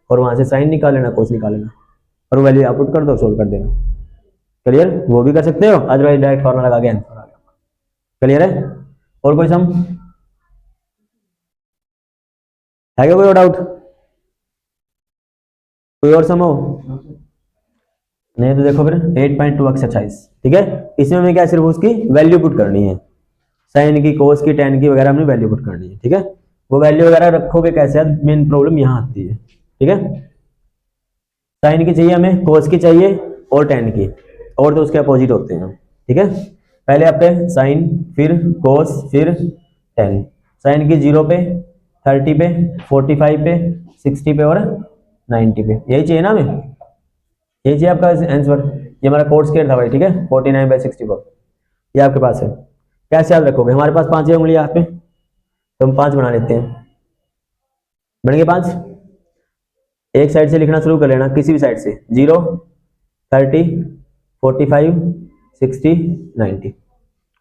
और वहां से साइन निकाल लेना, कोस निकाल लेना, और वैल्यू आउटपुट कर दो, सोल्व कर देना। क्लियर, वो भी कर सकते हो, अदरवाइज डायरेक्ट फॉर्मूला लगा के आंसर आ गया। क्लियर है। और कोई सम है क्या, कोई और डाउट, कोई और सम हो। नहीं तो देखो फिर 8.2 एक्सरसाइज। ठीक है, इसमें हमें क्या सिर्फ उसकी वैल्यू पुट करनी है, साइन की, कोस की, टेन की वगैरह हमने वैल्यू पुट करनी है। ठीक है, वो वैल्यू वगैरह रखोगे कैसे, मेन प्रॉब्लम यहाँ आती है। ठीक है, साइन की चाहिए हमें, कोस की चाहिए, और टेन की, और तो उसके अपोजिट होते हैं। ठीक है, पहले आपके साइन, फिर कोस, फिर टेन। साइन की 0 पे, 30 पे, 45 पे, 60 पे और 90 पे, यही चाहिए ना हमें, यही चाहिए आपका आंसर। ये हमारा कोट स्क्वायर था भाई। ठीक है, 49/64 ये आपके पास है। कैसे याद रखोगे, हमारे पास 5 उंगली यहाँ पे, तो हम 5 बना लेते हैं, बन गए 5। एक साइड से लिखना शुरू कर लेना, किसी भी साइड से, 0, 30, 45, 60, 90,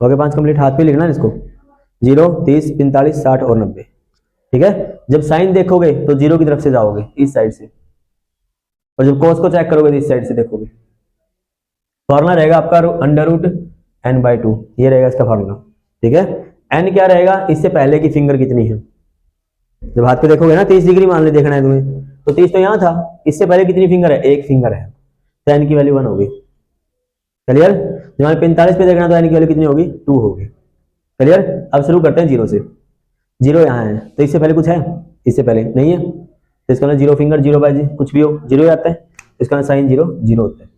हो गए 5 कंप्लीट। हाथ पे लिखना है इसको, 0, 30, 45, 60 और 90। ठीक है, जब साइन देखोगे तो 0 की तरफ से जाओगे इस साइड से, और जब कोस को चेक करोगे तो इस साइड से देखोगे। फॉर्मूला रहेगा आपका √n/2, ये रहेगा इसका फॉर्मूला। ठीक है, n क्या रहेगा, इससे पहले की फिंगर कितनी है, जब हाथ पे देखोगे ना 30 डिग्री मान ले देखना है तुम्हें, तो 30 तो यहाँ था, इससे पहले कितनी फिंगर है, एक फिंगर है, तो n की वैल्यू 1 होगी। क्लियर, जब 45 पे देखना तो n की वैल्यू कितनी होगी, 2 होगी। क्लियर, अब शुरू करते हैं 0 से। जीरो यहाँ है, तो इससे पहले कुछ है? इससे पहले नहीं है, तो इसका जीरो फिंगर, जीरो बाय कुछ भी हो जीरो आता है, तो इसका साइन जीरो जीरो होता है।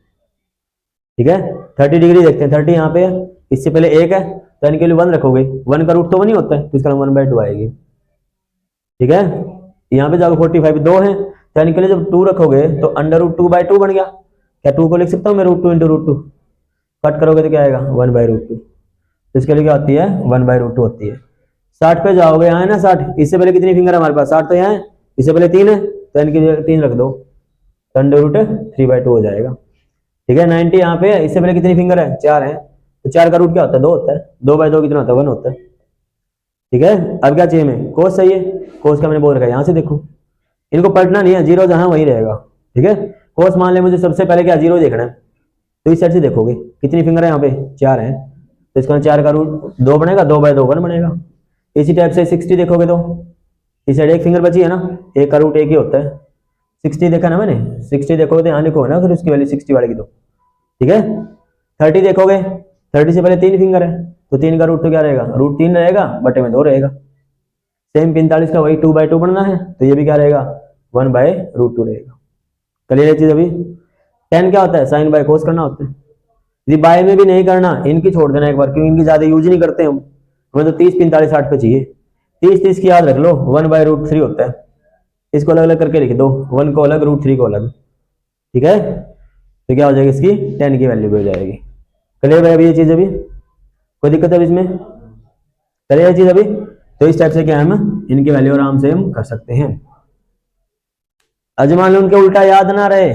ठीक है, 30 डिग्री देखते हैं, 30 यहाँ पे है, इससे पहले एक है, तो इनके लिए 1 रखोगे, 1 का रूट तो 1 ही होता है, तो इसका 1/2 आएगी। ठीक है, यहाँ पे जाओ 45 दो है, तो इनके लिए जब 2 रखोगे तो अंडर रूट 2/2 बन गया। क्या 2 को लिख सकता हूँ मैं रूट 2 इंटू रूट 2? कट करोगे तो क्या आएगा 1/√2, तो इसके लिए क्या होती है 1/√2 होती है। 60 पे जाओगे, यहाँ है ना 60, इससे पहले कितनी फिंगर है हमारे पास? 60 तो यहाँ है, इससे पहले 3 है, तो इनकी 3 रख दो, तो अंडर रूट 3/2 हो जाएगा। ठीक है, 90 यहाँ पे है, इससे पहले कितनी फिंगर है? 4 है, तो 4 का रूट क्या होता है? 2 होता है, 2/2 कितना होता है? 1 होता है। ठीक है, अब क्या चाहिए हमें? कोस चाहिए, कोस का मैंने बोल रखा है, यहाँ से देखो, इनको पलटना नहीं है, जीरो जहां वहीं रहेगा। ठीक है, कोस मान ले मुझे सबसे पहले क्या जीरो देखना है, तो इस साइड से देखोगे कितनी फिंगर है यहाँ पे? 4 है, तो इसका 4 का रूट 2 बनेगा, 2/2 1 बनेगा। इसी टाइप से 60 देखोगे तो इस साइड एक फिंगर बची है ना, एक का रूट एक ही होता है। 60 देखा ना मैंने, 60 देखोगे तो यहाँ लिखोगे ना फिर उसकी वैल्यू 60 वाले की। तो ठीक है, 30 देखोगे, 30 से पहले 3 फिंगर है, तो 3 का रूट तो क्या रहेगा? √3 रहेगा, बटे में 2 रहेगा। सेम 45 का वही 2/2 बनना है, तो ये भी क्या रहेगा 1/√2 रहेगा। क्लियर है चीज? अभी tan क्या होता है? साइन बाय कोस करना होता है। यदि बाय में भी नहीं करना, इनकी छोड़ देना एक बार, क्योंकि इनकी ज्यादा यूज नहीं करते हम, हमें तो 30 45 60 पे चाहिए। 30 की याद रख लो, 1/√3 होता है, इसको अलग अलग करके लिख दो, 1 को अलग, √3 को अलग। ठीक है, तो क्या हो जाएगी इसकी 10 की वैल्यू भी हो जाएगी। क्लियर है अभी ये चीज? अभी कोई दिक्कत है इसमें? क्लियर है चीज अभी? तो इस टाइप से क्या है, हम इनकी वैल्यू आराम से हम कर सकते हैं। आज मान लो उनके उल्टा याद ना रहे,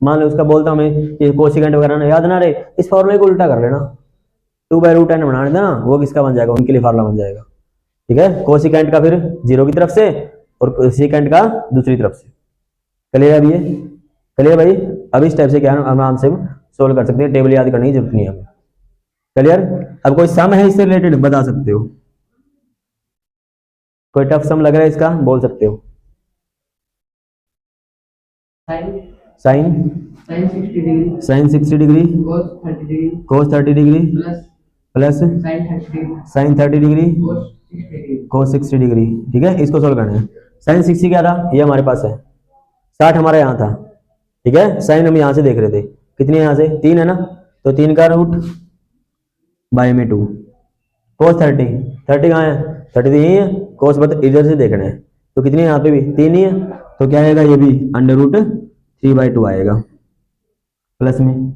मान लो उसका बोलता हूं मैं ये कोसिकेंट वगैरह ना याद ना रहे, इस फॉर्मूले को उल्टा कर लेना, 2/√n बना देना, वो किसका बन जाएगा? उनके लिए फार्मूला बन जाएगा। ठीक है, कोसिकेंट का फिर जीरो की तरफ से और सीकेंट का दूसरी तरफ से। क्लियर है अभी ये? क्लियर भाई? अब इस टाइप से क्या आराम से सोल्व कर सकते हैं, टेबल याद करने की जरूरत नहीं है हमें। क्लियर? अब कोई सम है इससे रिलेटेड बता सकते हो, कोई टफ सम लग रहा है इसका बोल सकते हो। साइन साइन 60 डिग्री, कोस 30 डिग्री प्लस साइन 30 डिग्री कोस 60 डिग्री। ठीक है, इसको सोल्व करना है। साइन 60 क्या था? ये हमारे पास है, 60 हमारा यहाँ था। ठीक है, साइन हम यहाँ से देख रहे थे, कितनी यहाँ से 3 है ना, तो 3 का रूट बाय में 2, कोस 30 कहाँ है? 30 तो यही है, कोस बता इधर से देखना है, तो कितनी है यहाँ पे भी 3 ही है, तो क्या आएगा ये भी अंडर√3/2 आएगा। प्लस में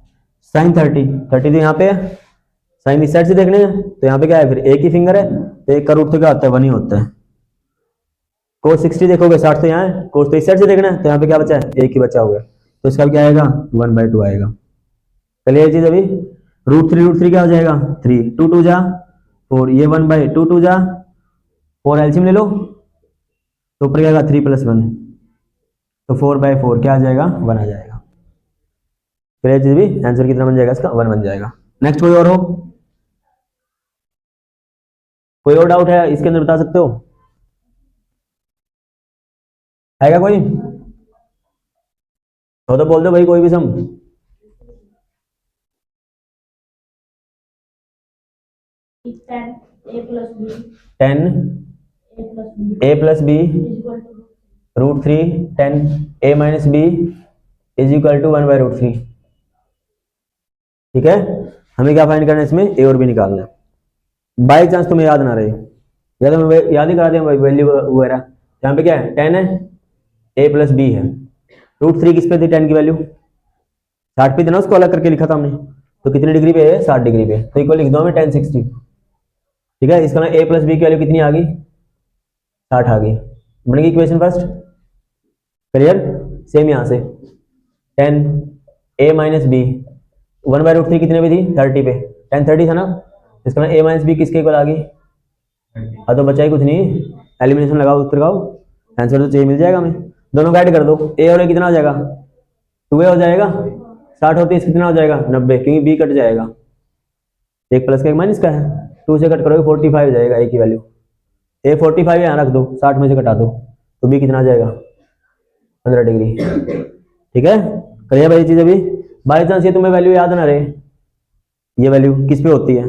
साइन 30 तो यहाँ पे है, साइन इस साइड से देखने हैं, तो यहाँ पे क्या है फिर एक ही फिंगर है, तो एक का रूट तो क्या होता है 1 ही होता है। कोस 60 देखोगे 60 तो यहाँ है, कोस तो इस साइड से देखना है, तो यहाँ पे क्या बचा है? एक ही बचा हुआ है, तो इसका क्या आएगा 1/2 आएगा। चलिए चीज अभी √3 क्या हो जाएगा 3, 2 2 जा 4, ये 1/2 2 जा 4 एलसीएम ले लो, तो ऊपर क्या आएगा 3 + 1, तो 4/4 क्या आ जाएगा 1 आ जाएगा। फिर ये चीज भी आंसर कितना बन जाएगा इसका 1 बन जाएगा। नेक्स्ट कोई और हो? कोई और डाउट है इसके अंदर बता सकते हो? है क्या कोई? तो बोल दो भाई कोई भी सम। 10 a + b √3 10 a - b = 1/√3। ठीक है, हमें क्या फाइंड करना है इसमें? a और b निकालना है। बाई चांस तुम्हें याद ना रहे, या तो मैं याद ही करा दें वैल्यू वगैरह। यहाँ पे क्या है 10 है, a + b है, √3 किस पे थी 10 की वैल्यू 60 पे थी ना, उसको अलग करके लिखा था हमने, तो कितनी डिग्री पे है 60 डिग्री पे, तो इक्वल लिख दो हमें tan 60। ठीक है, इसका a + b की वैल्यू कितनी आ गई 60 आ गई, बनेगी इक्वेशन फर्स्ट। क्लियर? सेम यहाँ से 10 a - b 1/√3 कितने पे थी 30 पे, tan 30 था ना, इसका a - b किसके इक्वल आ गई? हाँ, तो बचा ही कुछ नहीं, एलिमिनेशन लगाओ उत्तर लगाओ, आंसर तो चाहिए मिल जाएगा हमें। दोनों का ऐड कर दो, a और a कितना हो जाएगा 2a हो जाएगा, 60 होती है कितना हो जाएगा 90, क्योंकि b कट जाएगा, एक प्लस का एक माइनस का है, 2 से कट करोगे 45 हो जाएगा a की वैल्यू, a 45 यहाँ रख दो, 60 में से कटा दो, तो b कितना आ जाएगा 15 डिग्री। ठीक है, करिए भाई चीज अभी बाई चांस ये तुम्हें वैल्यू याद ना रहे, ये वैल्यू किस पे होती है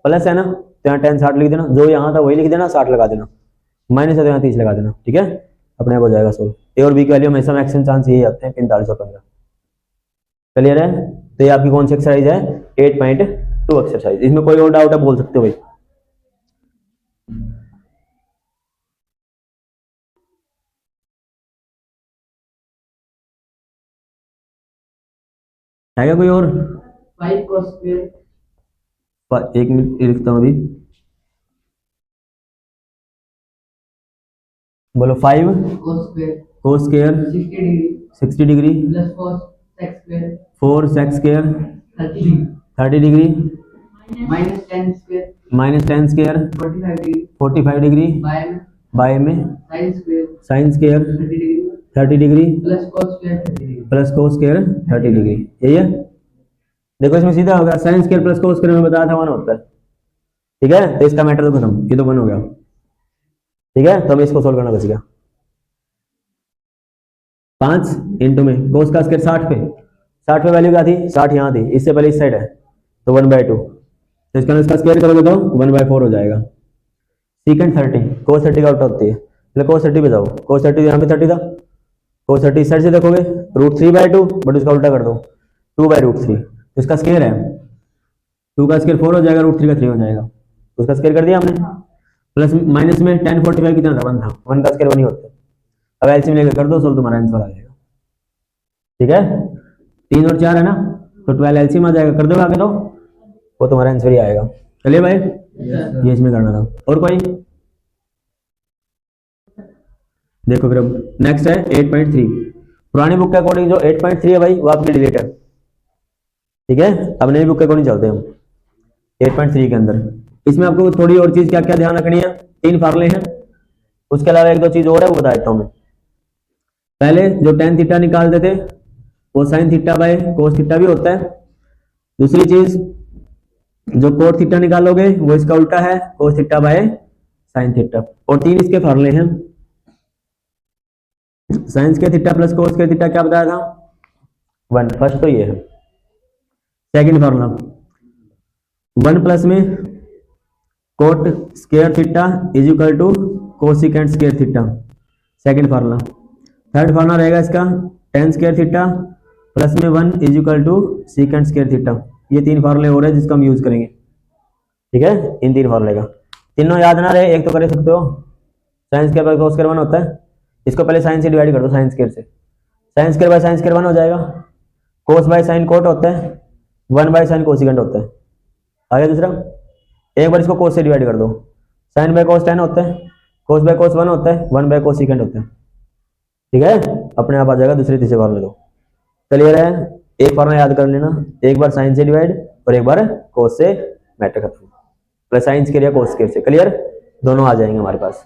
प्लस है ना, तो यहाँ tan 60 लिख देना, जो यहाँ था वही लिख देना, 60 लगा देना, माइनस है तो यहाँ 30 लगा देना, ठीक है, अपने आप हो जाएगा सोल्व। ए और बी की वैल्यू हमेशा मैक्सिमम चांस यही आते हैं 45 और 15। क्लियर है? तो ये आपकी कौन सी एक्सरसाइज है? 8.2 एक्सरसाइज। इसमें कोई और डाउट है बोल सकते हो भाई। है क्या कोई और? 5 cos square। एक मिनट लिखता हूँ अभी। बोलो 5 cos square cos square 60 degree 60 degree plus cos sec square 4 sec square 30 degree 30 degree minus 10 square minus 10 square 45 degree 45 degree by में sin square sine square 30 degree 30 degree plus cos square 30 degree। Plus cos square 30 degree. यही है? देखो इसमें सीधा होगा, sine square plus cos square में बताया था 1 होता है, ठीक है, तो इसका मैटर तो खत्म, ये तो 1 हो गया, ठीक है। तो हमें इसको सोल्व करना बचेगा। 5 इंटू में कोस का स्क्वायर 60 पे, 60 पे वैल्यू क्या थी? 60 यहाँ थी, इससे पहले इस साइड है तो 1/2, तो इसका स्क्वायर करोगे तो 1/4 हो जाएगा। सीकेंड 30 कोस 30 का उल्टा होती है, मतलब कोस 30 पे जाओ, कोस 30 यहाँ पे 30 था, कोस 30 इस साइड से देखोगे √3/2, बट उसका उल्टा कर दो 2/√3, तो इसका स्क्वायर है 2 का स्क्वायर 4 हो जाएगा, √3 का 3 हो जाएगा, तो उसका स्क्वायर कर दिया हमने। प्लस माइनस में 1045 कितना था? 1 था, 1 का स्क्वायर 1 ही होता है। अब एलसीएम लेकर कर दो सोल्व, तुम्हारा आंसर आ जाएगा, ठीक है। 3 और 4 है ना, तो 12 एलसीएम आ जाएगा, कर दो आगे तो वो तुम्हारा आंसर ही आएगा। चलिए भाई, ये इसमें करना था। और कोई? देखो फिर अब नेक्स्ट है 8.3। पुरानी बुक के अकॉर्डिंग जो 8.3 है भाई वो आपकी डिलीट है, ठीक है। अब नई बुक के अकॉर्डिंग चलते हैं हम 8.3 के अंदर। इसमें आपको थोड़ी और चीज क्या क्या ध्यान रखनी है, 3 फार्मूले हैं, उसके अलावा 1-2 चीज और है वो बता देता हूं मैं। पहले जो tan थीटा निकालते थे वो sin theta by cos theta भी होता है। दूसरी चीज जो cot थीटा निकालोगे वो इसका उल्टा है, cos theta by sin theta. और 3 इसके फार्मूले हैं। sin square theta plus cos square theta क्या बताया था? 1, फर्स्ट तो ये है। सेकंड फार्मूला 1 प्लस में cot square theta is equal to cosecant square theta, second formula. Third formula रहेगा इसका tan स्क्वायर थीटा प्लस में 1 is equal to secant square theta. ये 3 फार्मूले हो रहे हैं जिसका हम यूज करेंगे, ठीक है। इन 3 फार्मूले का तीनों याद ना रहे एक तो कर सकते हो, sine square by cos square 1 होता है, इसको पहले साइन से डिवाइड कर दो, साइन स्क्वायर से, sine square by sine square 1 हो जाएगा। कोस बाय साइन कोट होता है, 1 बाय साइन कोसिकेंट होता है। आगे दूसरा, एक बार इसको कोस से डिवाइड कर दो, साइन बाय कोस tan होता है, कोस बाय कोस 1 होता है, 1 बाय कोस सीकेंट होता है, ठीक है। अपने आप आ जाएगा दूसरे तीसरे फार्मूले दो। क्लियर है? एक फार्मूला याद कर लेना, एक बार साइन से डिवाइड और एक बार कोस से, मैटर खत्म, प्लस साइन स्क्वायर या कोस स्क्वायर से। क्लियर? दोनों आ जाएंगे हमारे पास।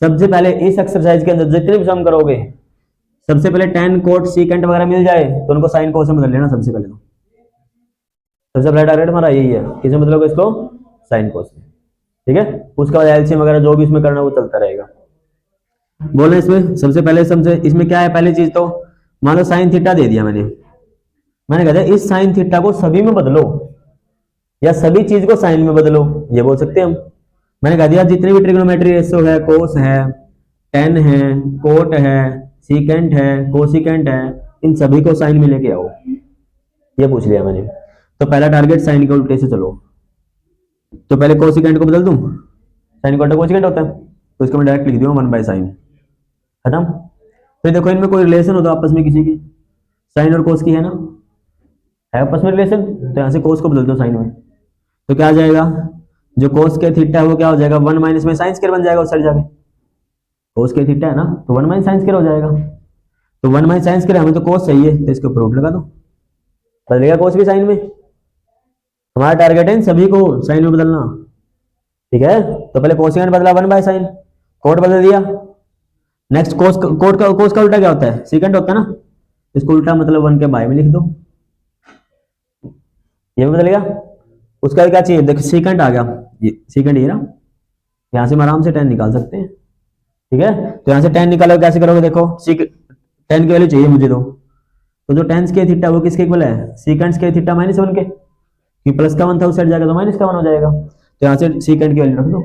सबसे पहले इस एक्सरसाइज के अंदर जितने भी सम करोगे सबसे पहले tan कोट सीकेंट वगैरह मिल जाए तो उनको साइन कोस से बदल लेना सबसे पहले। तो सबसे पहला टारगेट हमारा यही है, किसमें मतलब इसको साइन कोस में, ठीक है। उसके बाद एलसीएम वगैरह जो भी इसमें करना वो चलता रहेगा। बोले इसमें सबसे पहले समझे इसमें क्या है। पहली चीज तो मान लो साइन थीटा दे दिया मैंने कहा था इस साइन थीटा को सभी में बदलो या सभी चीज को साइन में बदलो, ये बोल सकते हैं हम। मैंने कहा दिया जितने भी ट्रिग्नोमेट्री रेशियो है, कोस है, टेन है, कोट है, सीकेंट है, कोसिकेंट है, इन सभी को साइन में लेके आओ, ये पूछ लिया मैंने। तो पहला टारगेट साइन के उल्टे से चलो, तो पहले कोसिकेंट को बदल दूं, साइन का उल्टा कोसिकेंट होता है, तो इसको मैं डायरेक्ट लिख दूंगा 1/sin, खत्म। फिर देखो इनमें कोई रिलेशन हो तो आपस में किसी की, साइन और कोस की है ना, है आपस में रिलेशन, तो यहाँ से कोस को बदल दो साइन में, तो क्या आ जाएगा, जो कोस के थीटा है वो क्या हो जाएगा 1 माइनस में साइन स्क्वायर बन जाएगा उस साइड जाके, कोस के थीटा है ना तो 1 माइनस साइन स्क्वायर हो जाएगा, तो 1 माइनस साइन स्क्वायर हमें तो कोस चाहिए तो इसके ऊपर रूट लगा दो, बदलेगा कोस भी साइन में। हमारा टारगेट है इन सभी को साइन में बदलना, ठीक है। तो पहले कोसिकेंट बदला 1/sin, कोट बदल दिया। नेक्स्ट कोस का उल्टा क्या होता है, सीकेंट होता है ना, इसको उल्टा मतलब 1 के बाय में लिख दो, ये भी बदलेगा। उसका क्या चाहिए, देखो सीकेंट आ गया, ये सीकेंट ये ना, यहां से हम आराम से tan निकाल सकते हैं, ठीक है। तो यहां से tan निकालोगे कैसे करोगे, देखो tan की वैल्यू चाहिए मुझे, तो जो tan स्क्वायर थीटा वो किसके इक्वल है, सीकेंट स्क्वायर थीटा -1 के, कि प्लस का 1 था उस साइड जाएगा तो माइनस का 1 हो जाएगा, तो यहाँ से सीकेंट की वैल्यू रख दो,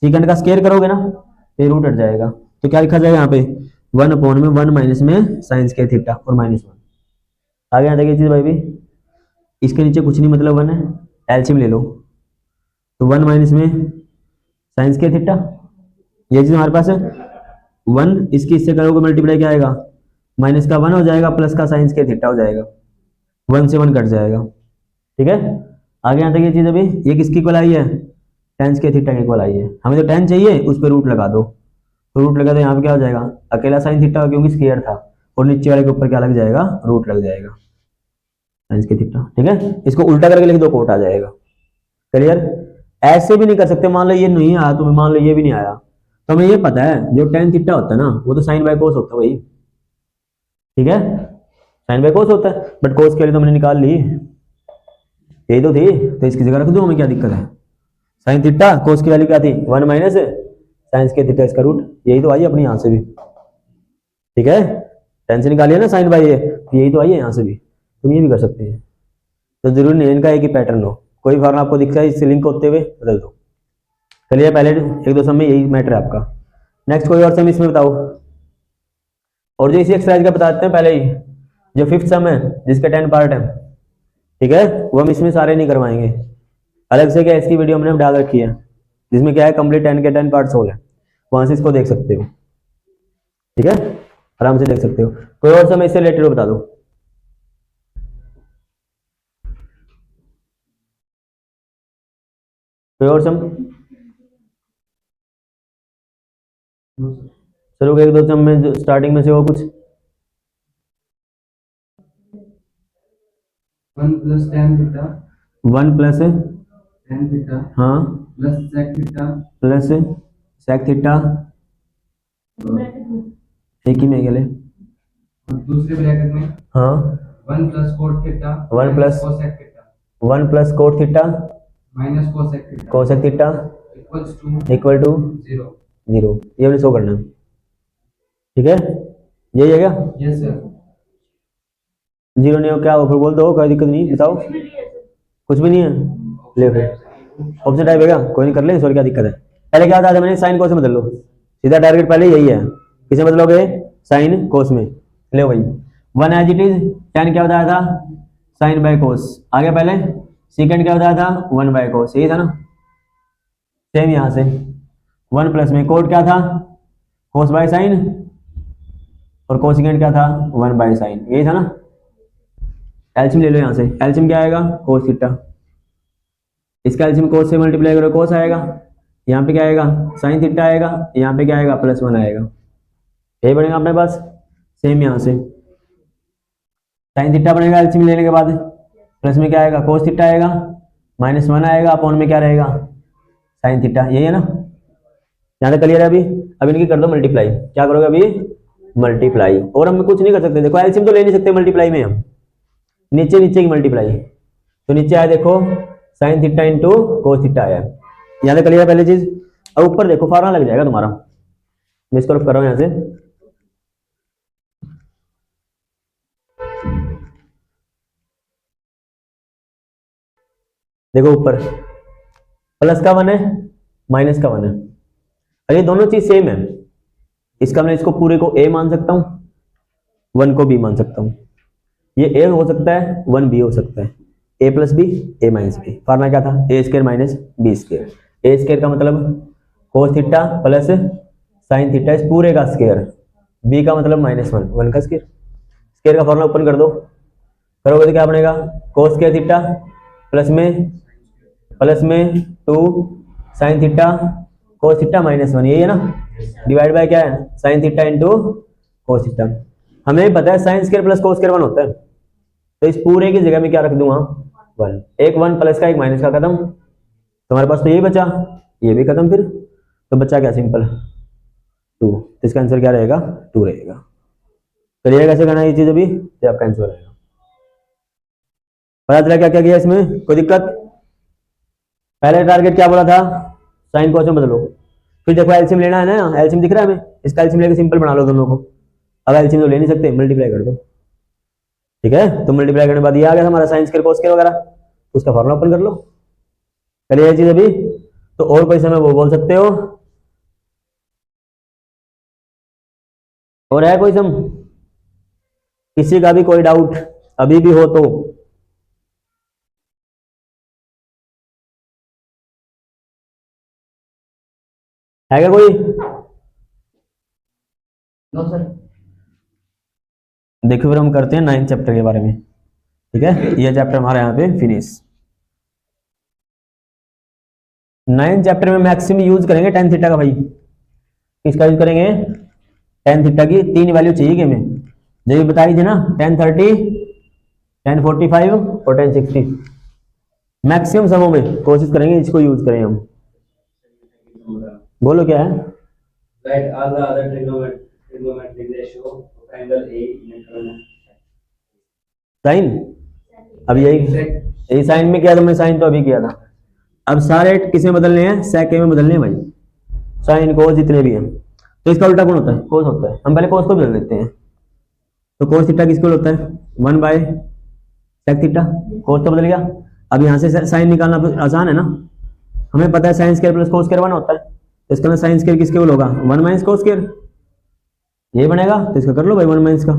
सीकेंड का स्केयर करोगे ना तो रूट हट जाएगा, तो क्या लिखा जाएगा यहाँ पे 1/1 माइनस में साइन स्केयर थीटा और -1। आगे यहाँ देखिए चीज भाई भी, इसके नीचे कुछ नहीं मतलब 1 है, एलसीएम ले लो, तो 1 माइनस में साइन स्केयर थीटा, ये चीज हमारे पास है 1, इसकी इससे करोगे मल्टीप्लाई क्या आएगा, माइनस का 1 हो जाएगा प्लस का साइन स्केयर थीटा हो जाएगा, 1 से 1 कट जाएगा। ठीक है, आगे यहाँ तक ये चीज अभी ये किसकी इक्वल आई है, tan स्केयर थीटा की इक्वल आई है, हमें तो tan चाहिए, उस पर रूट लगा दो, तो रूट लगा दो यहाँ पे क्या हो जाएगा, अकेला साइन थीटा क्योंकि स्केयर था, और नीचे वाले के ऊपर क्या लग जाएगा, रूट लग जाएगा साइन स्केयर थीटा। ठीक है, इसको उल्टा करके लिख दो, कोट आ जाएगा। क्लियर, ऐसे भी नहीं कर सकते, मान लो ये नहीं आया तुम्हें, मान लो ये भी नहीं आया, तो हमें ये पता है जो tan थीटा होता है ना वो तो साइन बाय कोस होता है भाई। ठीक है, साइन बाय कोस होता है, बट कोस के लिए तो हमने निकाल ली, यही तो थी, तो इसकी जगह रख दो, हमें क्या दिक्कत है, साइन थीटा कोस की वैल्यू क्या थी 1 माइनस साइन स्क्वायर थीटा इसका रूट, यही तो आई है अपनी यहाँ से भी। ठीक है, tan से निकालिए ना साइन बाई ये, तो यही तो आई है यहाँ से भी, तुम ये भी कर सकते हैं, तो जरूरी नहीं इनका एक ही पैटर्न हो, कोई फॉर्म आपको दिखता है इससे लिंक होते हुए बदल दो। चलिए पहले एक दो सम में यही मैटर है आपका। नेक्स्ट कोई और सम इसमें बताओ, और जो इसी एक्सरसाइज का बताते हैं पहले ही, जो 5th सम है जिसके 10 पार्ट है, ठीक है, वो हम इसमें सारे नहीं करवाएंगे, अलग से क्या इसकी वीडियो हमने डाल रखी है जिसमें क्या है कंप्लीट 10 के 10 पार्ट सोल्व है, वहां से इसको देख सकते हो। ठीक है, आराम से देख सकते हो। कोई और सम इससे रिलेटेड बता दो, कोई और सम चलो, एक दो सम में जो स्टार्टिंग में से हो कुछ, 1 plus tan theta 1 plus tan theta हाँ plus sec theta plus sec theta, एक ही में गले, और दूसरे ब्रैकेट में हाँ 1 plus cot theta 1 प्लस cosec theta 1 plus cot theta minus cosec theta cosec theta equals to equal to 0। 0, ये हमने शो करना है। ठीक है, यही है क्या, यस सर। 0 नहीं हो क्या हो फिर बोल दो, कोई दिक्कत नहीं, बताओ कुछ भी नहीं है, ले फिर ऑप्शन टाइप है क्या, कोई नहीं कर ले, सॉरी क्या दिक्कत है। पहले क्या था मैंने साइन कोस में बदल लो, सीधा टारगेट पहले यही है, किसे बदलोगे साइन कोस में, ले भाई 1 एज इट इज, tan क्या बताया था साइन बाय कोस, आगे पहले सेकंड क्या बताया था 1 बाय कोस, यही था ना, सेम यहाँ से 1 प्लस में कोट क्या था कोस बाय साइन, और कोसिकेंट क्या था 1 बाय साइन, यही था ना। एलसीएम ले लो यहाँ से, एलसीएम क्या आएगा कोस थीटा, इसका एलसीएम कोस से मल्टीप्लाई करो कोस आएगा, यहाँ पे क्या आएगा साइन थीटा आएगा, यहाँ पे क्या आएगा +1 आएगा, यही बनेगा अपने पास। सेम यहाँ से साइन थीटा बनेगा एलसीएम लेने के बाद, प्लस में क्या आएगा कोस थीटा आएगा, -1 आएगा, अपॉन में क्या रहेगा साइन थीटा, यही है ना। यहाँ तक क्लियर है अभी, अब इनकी कर दो मल्टीप्लाई, क्या करोगे अभी मल्टीप्लाई, और हम कुछ नहीं कर सकते, देखो एलसीएम तो ले नहीं सकते मल्टीप्लाई में हम, नीचे नीचे की मल्टीप्लाई, तो नीचे आया देखो sine theta into cos theta आया, यहाँ तक क्लियर पहले चीज। अब ऊपर देखो फार्मूला लग जाएगा तुम्हारा, मैं इसको रफ कर रहा हूं यहाँ से, देखो ऊपर प्लस का 1 है माइनस का 1 है, और ये दोनों चीज सेम है, इसका मैं इसको पूरे को a मान सकता हूं 1 को b मान सकता हूं, ये a हो सकता है 1 b हो सकता है, a plus b a minus b, formula क्या था a square minus b square, a square का मतलब cos theta plus sine theta इस पूरे का स्क्वायर, b का मतलब -1 1 का स्क्वायर, स्क्वायर का फार्मूला ओपन कर दो, करोगे तो क्या बनेगा कोस स्क्वायर थीटा प्लस में 2 साइन थीटा कोस थीटा -1, यही है ना, डिवाइड बाय क्या है sine theta into cos theta, हमें पता है sine square plus cos square 1 होता है, तो इस पूरे की जगह में क्या रख दूंगा 1, एक 1 प्लस का एक माइनस का खत्म, तुम्हारे पास तो यही बचा, ये भी खत्म, फिर तो बचा क्या सिंपल 2, तो इसका आंसर क्या रहेगा 2 रहेगा। चलिए कैसे करना है ये चीज अभी, तो आपका आंसर रहेगा, पता चला क्या क्या किया इसमें, कोई दिक्कत। पहले टारगेट क्या बोला था साइन कोस में बदलो, फिर देखो एलसीएम लेना है ना, एलसीएम दिख रहा है हमें, इसका एलसीएम लेके सिंपल बना लो दोनों को, अब एलसीएम तो ले नहीं सकते मल्टीप्लाई कर दो, ठीक है, तो मल्टीप्लाई करने के बाद ये आ गया हमारा साइन स्क्वायर कोस स्क्वायर वगैरह, उसका फॉर्मूला ओपन कर लो। चलिए ये चीज अभी तो और कोई समय वो बोल सकते हो। और है कोई सम, किसी का भी कोई डाउट अभी भी हो तो। है क्या कोई? No sir. देखो फिर हम करते हैं 9th चैप्टर के बारे में, ठीक है। ये चैप्टर हमारे यहाँ पे फिनिश। 9th चैप्टर में मैक्सिमम यूज करेंगे टेन थीटा का भाई। किसका यूज करेंगे? टेन थीटा की तीन वैल्यू चाहिए कि हमें, जो ये बताई थी ना, 1030, 1045 और 1060। मैक्सिमम समों में कोशिश करेंगे इसको यूज करें हम। बोलो क्या है? Write all the other trigonometric ratio of angle A in a trigonometric. Sine, अब यही साइन में किया तुमने, साइन तो अभी किया था। अब सारे किस में बदलने हैं? sec में बदलने हैं भाई। साइन कोस जितने भी हैं, तो इसका उल्टा कौन होता है? कोस होता है। हम पहले कोस को बदल देते हैं। तो कोस थीटा किसको होता है? 1/sec theta. कोस तो बदल गया। अब यहाँ से साइन निकालना आसान है ना, हमें पता है sine square plus cos square 1 होता है। तो इसका साइन स्क्वायर किसके इक्वल होगा? 1 माइनस कोस स्क्वायर, ये बनेगा। तो इसका कर लो भाई 1 माइनस का।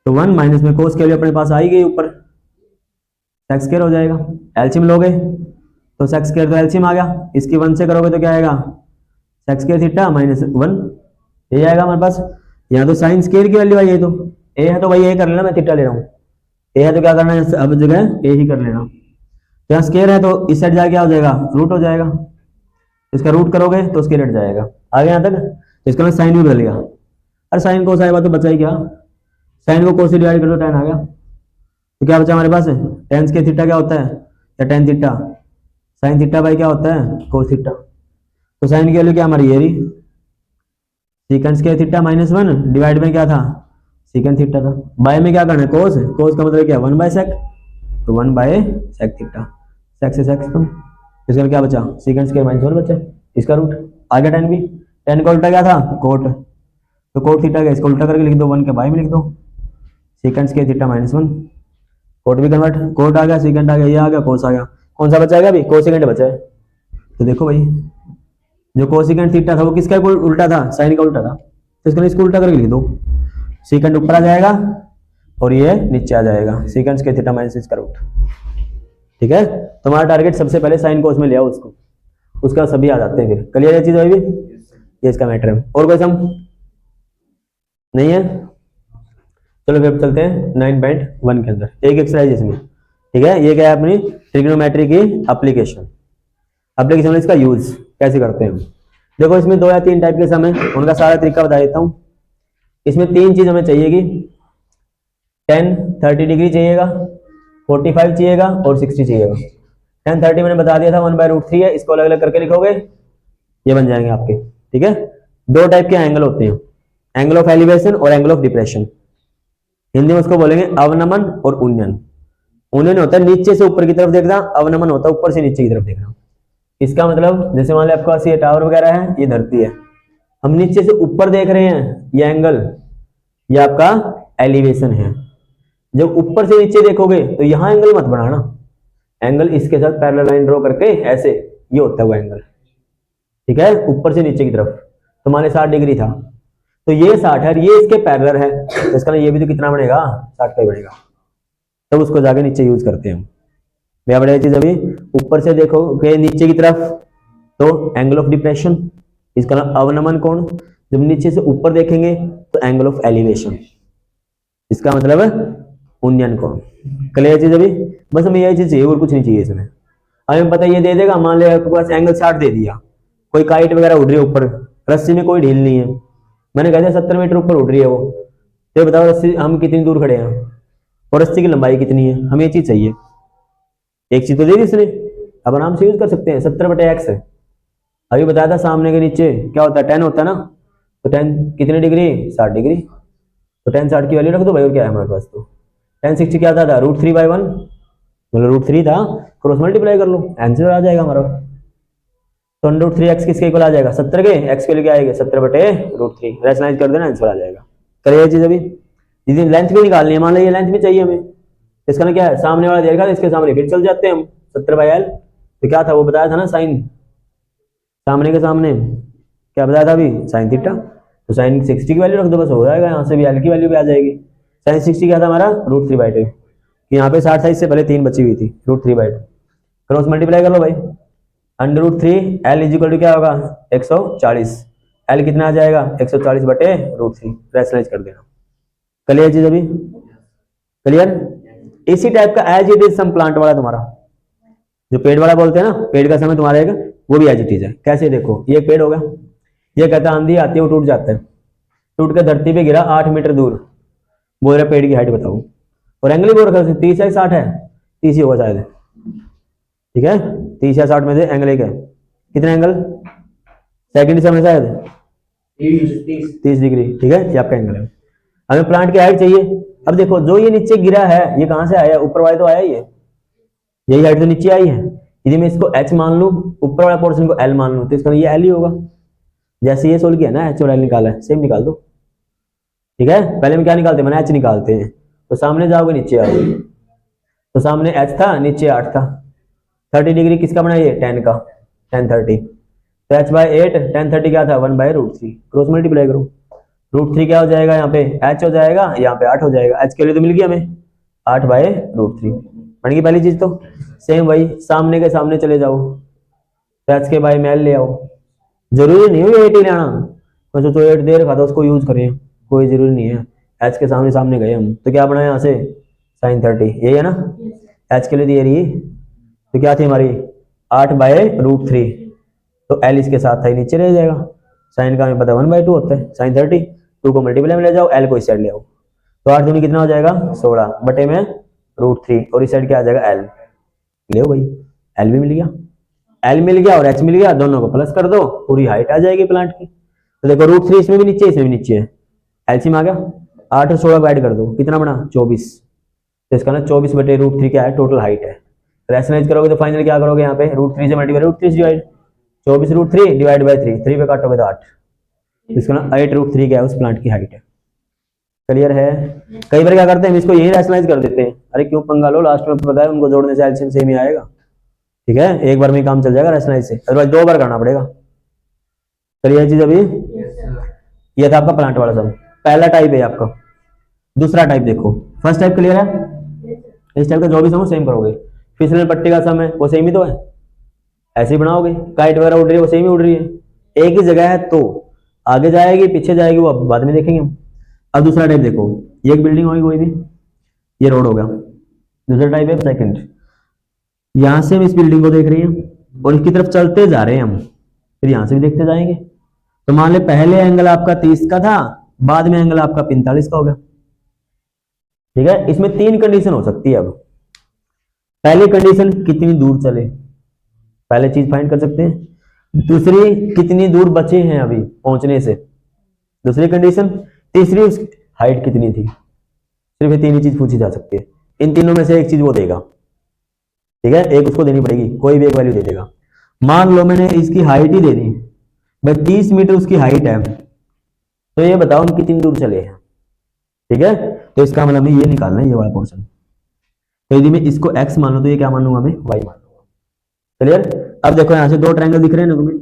तो 1 माइनस में कोस स्क्वायर अपने पास आ ही गई ऊपर, सेक स्क्वायर हो जाएगा। एलसीएम लोगे तो सेक स्क्वायर तो एलसीएम आ गया। इसकी 1 से करोगे तो क्या आएगा? सेक स्क्वायर थीटा माइनस 1, ये आएगा हमारे पास। यहाँ तो साइन स्क्वायर की वैल्यू आई है, तो ए है तो भाई ए कर लेना, मैं थीटा ले रहा हूँ। ए है तो क्या करना है, अब जगह ए ही कर लेना। तो यहाँ स्क्वायर है तो इस साइड जाके क्या हो जाएगा? रूट हो जाएगा। इसका रूट करोगे तो स्क्वायर हट जाएगा। आगे यहाँ तक। तो इसका साइन भी बदल गया। अरे साइन कोस आएगा तो बचा ही क्या? साइन को कोस से डिवाइड कर दो, tan आ गया। तो क्या बचा हमारे पास? tan स्क्वायर थीटा क्या होता है, या tan theta sine theta by क्या होता है? Cos theta. तो साइन की वैल्यू क्या हमारी ये रही, सीकेंड स्क्वायर थीटा माइनस 1 डिवाइड में क्या था? सीकेंड थीटा था। बाय में क्या करना है? कोस। कोस का मतलब क्या? 1/sec। तो 1/sec थीटा, सेक से सेक कम। इसका क्या बचा? सीकेंड स्क्वायर माइनस 1 बचा, इसका रूट आ गया। tan भी, tan का उल्टा क्या था? कोट। तो कोट थीटा का इसको उल्टा करके लिख दो, 1 के बाय में लिख दो, secant square theta minus 1। Cot भी कन्वर्ट, कोट आ गया, सीकेंड आ गया, ये आ गया, कोस आ गया। कौन सा बचाएगा अभी? कोसिकेंड बचा है। तो देखो भाई, जो कोसिकेंड थीटा था वो किसका उल्टा था? साइन का उल्टा था। तो इसको उल्टा करके लिख दो, सीकेंड ऊपर आ जाएगा और ये नीचे आ जाएगा, सीकेंड स्क्वायर थीटा माइनस इसका रूट। ठीक है, तुम्हारा टारगेट सबसे पहले साइन कोस में ले आओ उसको, उसका सभी आ जाते हैं फिर। क्लियर है चीज अभी? ये इसका मैटर है। और कोई सम नहीं है? चलो फिर चलते हैं 9.1 के अंदर, एक एक्सरसाइज इसमें। ठीक है, ये क्या है अपनी ट्रिग्नोमेट्री की एप्लीकेशन। एप्लीकेशन इसका यूज कैसे करते हैं। देखो इसमें 2 या 3 टाइप के सम है, उनका सारा तरीका बता देता हूँ। इसमें 3 चीज हमें चाहिएगी, 10 30 डिग्री चाहिएगा, 45 चाहिएगा और 60 चाहिएगा। 10 30 मैंने बता दिया था 1/√3 है, इसको अलग अलग करके लिखोगे ये बन जाएंगे आपके। ठीक है, 2 टाइप के एंगल होते हैं, एंगल ऑफ एलिवेशन और एंगल ऑफ डिप्रेशन। हिंदी में उसको बोलेंगे अवनमन और उन्नयन। उन्नयन होता है नीचे से ऊपर की तरफ देखना, अवनमन होता है ऊपर से नीचे की तरफ देखना। इसका मतलब जैसे मान लो आपके पास ये टावर वगैरह है, ये धरती है, हम नीचे से ऊपर देख रहे हैं, ये एंगल, ये आपका एलिवेशन है। जब ऊपर से नीचे देखोगे तो यहां एंगल मत बनाना, एंगल इसके साथ पैरेलल लाइन ड्रॉ करके ऐसे, ये होता है वो एंगल। ठीक है, ऊपर से नीचे की तरफ। तो मान 60 डिग्री था, तो ये 60 है, ये इसके पैरेलल है, तो इसका ये भी तो कितना बनेगा? 60 का ही बनेगा। तब उसको जाके नीचे यूज करते हैं हम। क्या बढ़िया चीज, अभी ऊपर से देखो के नीचे की तरफ तो एंगल ऑफ डिप्रेशन, इसका नाम अवनमन कोण। जब नीचे से ऊपर देखेंगे तो एंगल ऑफ एलिवेशन, इसका मतलब है उन्नयन कोण। क्लियर चीज अभी? बस हमें यही चीज चाहिए और कुछ नहीं चाहिए इसमें। अब हमें पता ये दे देगा, मान लिया आपके पास एंगल 60 दे दिया, कोई काइट वगैरह उड़ रही है ऊपर, रस्सी में कोई ढील नहीं है, मैंने कहा 70 मीटर ऊपर उड़ रही है वो, तो बताओ रस्सी हम कितनी दूर खड़े हैं और रस्सी की लंबाई कितनी है, हमें ये चीज चाहिए। एक चीज तो दे दी इसने, अब आराम से यूज कर सकते हैं, 70/x है। अभी बताया था सामने के नीचे क्या होता है, 10 होता है ना, तो 10 कितने डिग्री? 60 डिग्री। तो 10 60 की वैल्यू रख दो भाई, और क्या है हमारे पास? तो 10 60 क्या था? √3/1, मतलब √3 था, क्रॉस मल्टीप्लाई कर लो, आंसर आ जाएगा हमारा। तो √3x किसके इक्वल आ जाएगा? 70 के। x के लिए क्या आएगा? 70/√3। रैशनलाइज कर देना, आंसर आ जाएगा। करिए चीज अभी। यदि लेंथ भी निकालनी है, मान लो ये लेंथ भी चाहिए हमें, इसका ना क्या है, सामने वाला देखा इसके सामने फिर चल जाते हैं हम, 70/l। तो क्या था वो बताया था ना साइन, सामने के सामने क्या बताया था अभी, साइन थीटा। तो साइन 60 की वैल्यू रख दो, बस हो जाएगा। यहाँ से भी एल की वैल्यू भी आ जाएगी। साइन 60 क्या था हमारा, √3/2। कि यहाँ पे 60 था, इससे पहले 3 बची हुई थी, √3/2। क्रॉस मल्टीप्लाई कर लो भाई, √3 एल इजिकल टू क्या होगा, 140। एल कितना आ जाएगा, 140/√3। रैशनलाइज कर देना। क्लियर चीज अभी, क्लियर। इसी टाइप का as it is some plant वाला तुम्हारा, जो पेड़ वाला बोलते हैं ना, पेड़ का समय तुम्हारा एक, वो भी एज इट इज है। कैसे, देखो ये एक पेड़ होगा, ये कहता है आंधी आती है वो टूट जाता है, टूट के धरती पे गिरा 8 मीटर दूर, बोल रहा पेड़ की हाइट बताओ। और एंगल भी बोल रखा है 30 या 60 है, 30 ही होगा शायद, ठीक है। 30 या 60 में से एंगल एक है, कितना एंगल, सेकंड से शायद 30 डिग्री, ठीक है, ये आपका एंगल है। हमें प्लांट की हाइट चाहिए। अब देखो जो ये नीचे गिरा है ये कहां से आया, ऊपर वाले तो आया ही है, यही हाइट तो नीचे आई है। यदि मैं इसको h मान लूं, ऊपर वाला पोर्शन को l मान लूं, तो इसका ये l ही होगा। जैसे ये सोल्व किया ना, h और l निकाला है, सेम निकाल दो, ठीक है। पहले में क्या निकालते हैं, मैंने h निकालते हैं। तो सामने जाओगे नीचे आओगे, तो सामने h था, नीचे 8 था। 30 डिग्री किसका बना, ये tan का, tan 30। तो h/8 tan 30 क्या था, 1/√3। क्रॉस मल्टीप्लाई करो, √3 क्या हो जाएगा, यहाँ पे h हो जाएगा, यहाँ पे 8 हो जाएगा। h के लिए तो मिल गया हमें 8/√3, बन गई पहली चीज। तो सेम वही, सामने के सामने चले जाओ, तो h के बाई में l ले आओ। जरूरी नहीं है 8 ही लेना, कोई सोचो 8 दे रखा था उसको यूज करें, कोई जरूरी नहीं है। h के सामने सामने गए हम, तो क्या बना यहाँ से, sin 30, यही है ना। h के लिए दिए रही, तो क्या थी हमारी 8/√3। तो l इसके साथ था, नीचे रह जाएगा। साइन का हमें पता है 1/2 होता है, sin 30। 2 को मल्टीप्लाई में ले जाओ, l को इस साइड ले आओ, तो 8 दूनी कितना हो जाएगा, 16 बटे में √3, और इस साइड क्या आ जाएगा, l। ले भाई, l भी मिल गया, l मिल गया और h मिल गया, दोनों को प्लस कर दो, पूरी हाइट आ जाएगी प्लांट की। तो देखो √3 इसमें भी नीचे, इसमें भी नीचे है, एलसीएम आ गया। 8 और 16 को ऐड कर दो, कितना बना, 24। तो इसका ना 24/√3 क्या है, टोटल हाइट है। रैशनलाइज करोगे तो फाइनल क्या करोगे, यहाँ पे √3 से मल्टीप्लाई, √3 से डिवाइड, 24√3 डिवाइड बाई 3, 3 पे काटोगे तो 8। इसका ना 8√3 क्या है, उस प्लांट की हाइट है। क्लियर है। कई बार क्या करते हैं, हम इसको यही रैशनलाइज कर देते हैं, अरे क्यों पंगा लो, लास्ट में पता है उनको जोड़ने से एलसीएम सेम ही आएगा, ठीक है। एक बार में काम चल जाएगा रैशनलाइज से, अदरवाइज 2 बार करना पड़ेगा। क्लियर चीज अभी, ये था आपका प्लांट वाला सब, पहला टाइप है आपका। दूसरा टाइप देखो, फर्स्ट टाइप क्लियर है। इस टाइप का जो भी सम सेम करोगे, फिसलन पट्टी का सम है वो सेम ही तो है, ऐसे ही बनाओगे। काइट वगैरह उड़ रही है वो सेम ही उड़ रही है, एक ही जगह है, तो आगे जाएगी पीछे जाएगी वो अब बाद में देखेंगे हम। अब दूसरा टाइप देखो, ये एक बिल्डिंग होगी कोई भी, ये रोड होगा। दूसरा टाइप है सेकंड, यहां से हम इस बिल्डिंग को देख रहे हैं और इसकी तरफ चलते जा रहे हैं हम, फिर यहां से भी देखते जाएंगे। तो मान ले पहले एंगल आपका 30 का था, बाद में एंगल आपका 45 का हो गया, ठीक है। इसमें 3 कंडीशन हो सकती है। अब पहली कंडीशन कितनी दूर चले, पहले चीज फाइंड कर सकते हैं। दूसरी कितनी दूर बचे हैं अभी पहुंचने से, दूसरी कंडीशन। तीसरी उसकी हाइट कितनी थी। सिर्फ ये 3 ही चीज पूछी जा सकती है, इन तीनों में से एक चीज वो देगा, ठीक है, एक उसको देनी पड़ेगी, कोई भी एक वैल्यू दे देगा। मान लो मैंने इसकी हाइट ही दे दी भाई, 30 मीटर उसकी हाइट है, तो ये बताओ हम कितनी दूर चले हैं, ठीक है। तो इसका मतलब ये निकालना है, ये वाला पोर्शन। तो यदि मैं इसको x मान लूं तो ये क्या मान लूंगा मैं, y मान लूंगा। क्लियर। अब देखो यहां से 2 ट्रायंगल दिख रहे हैं ना तुम्हें,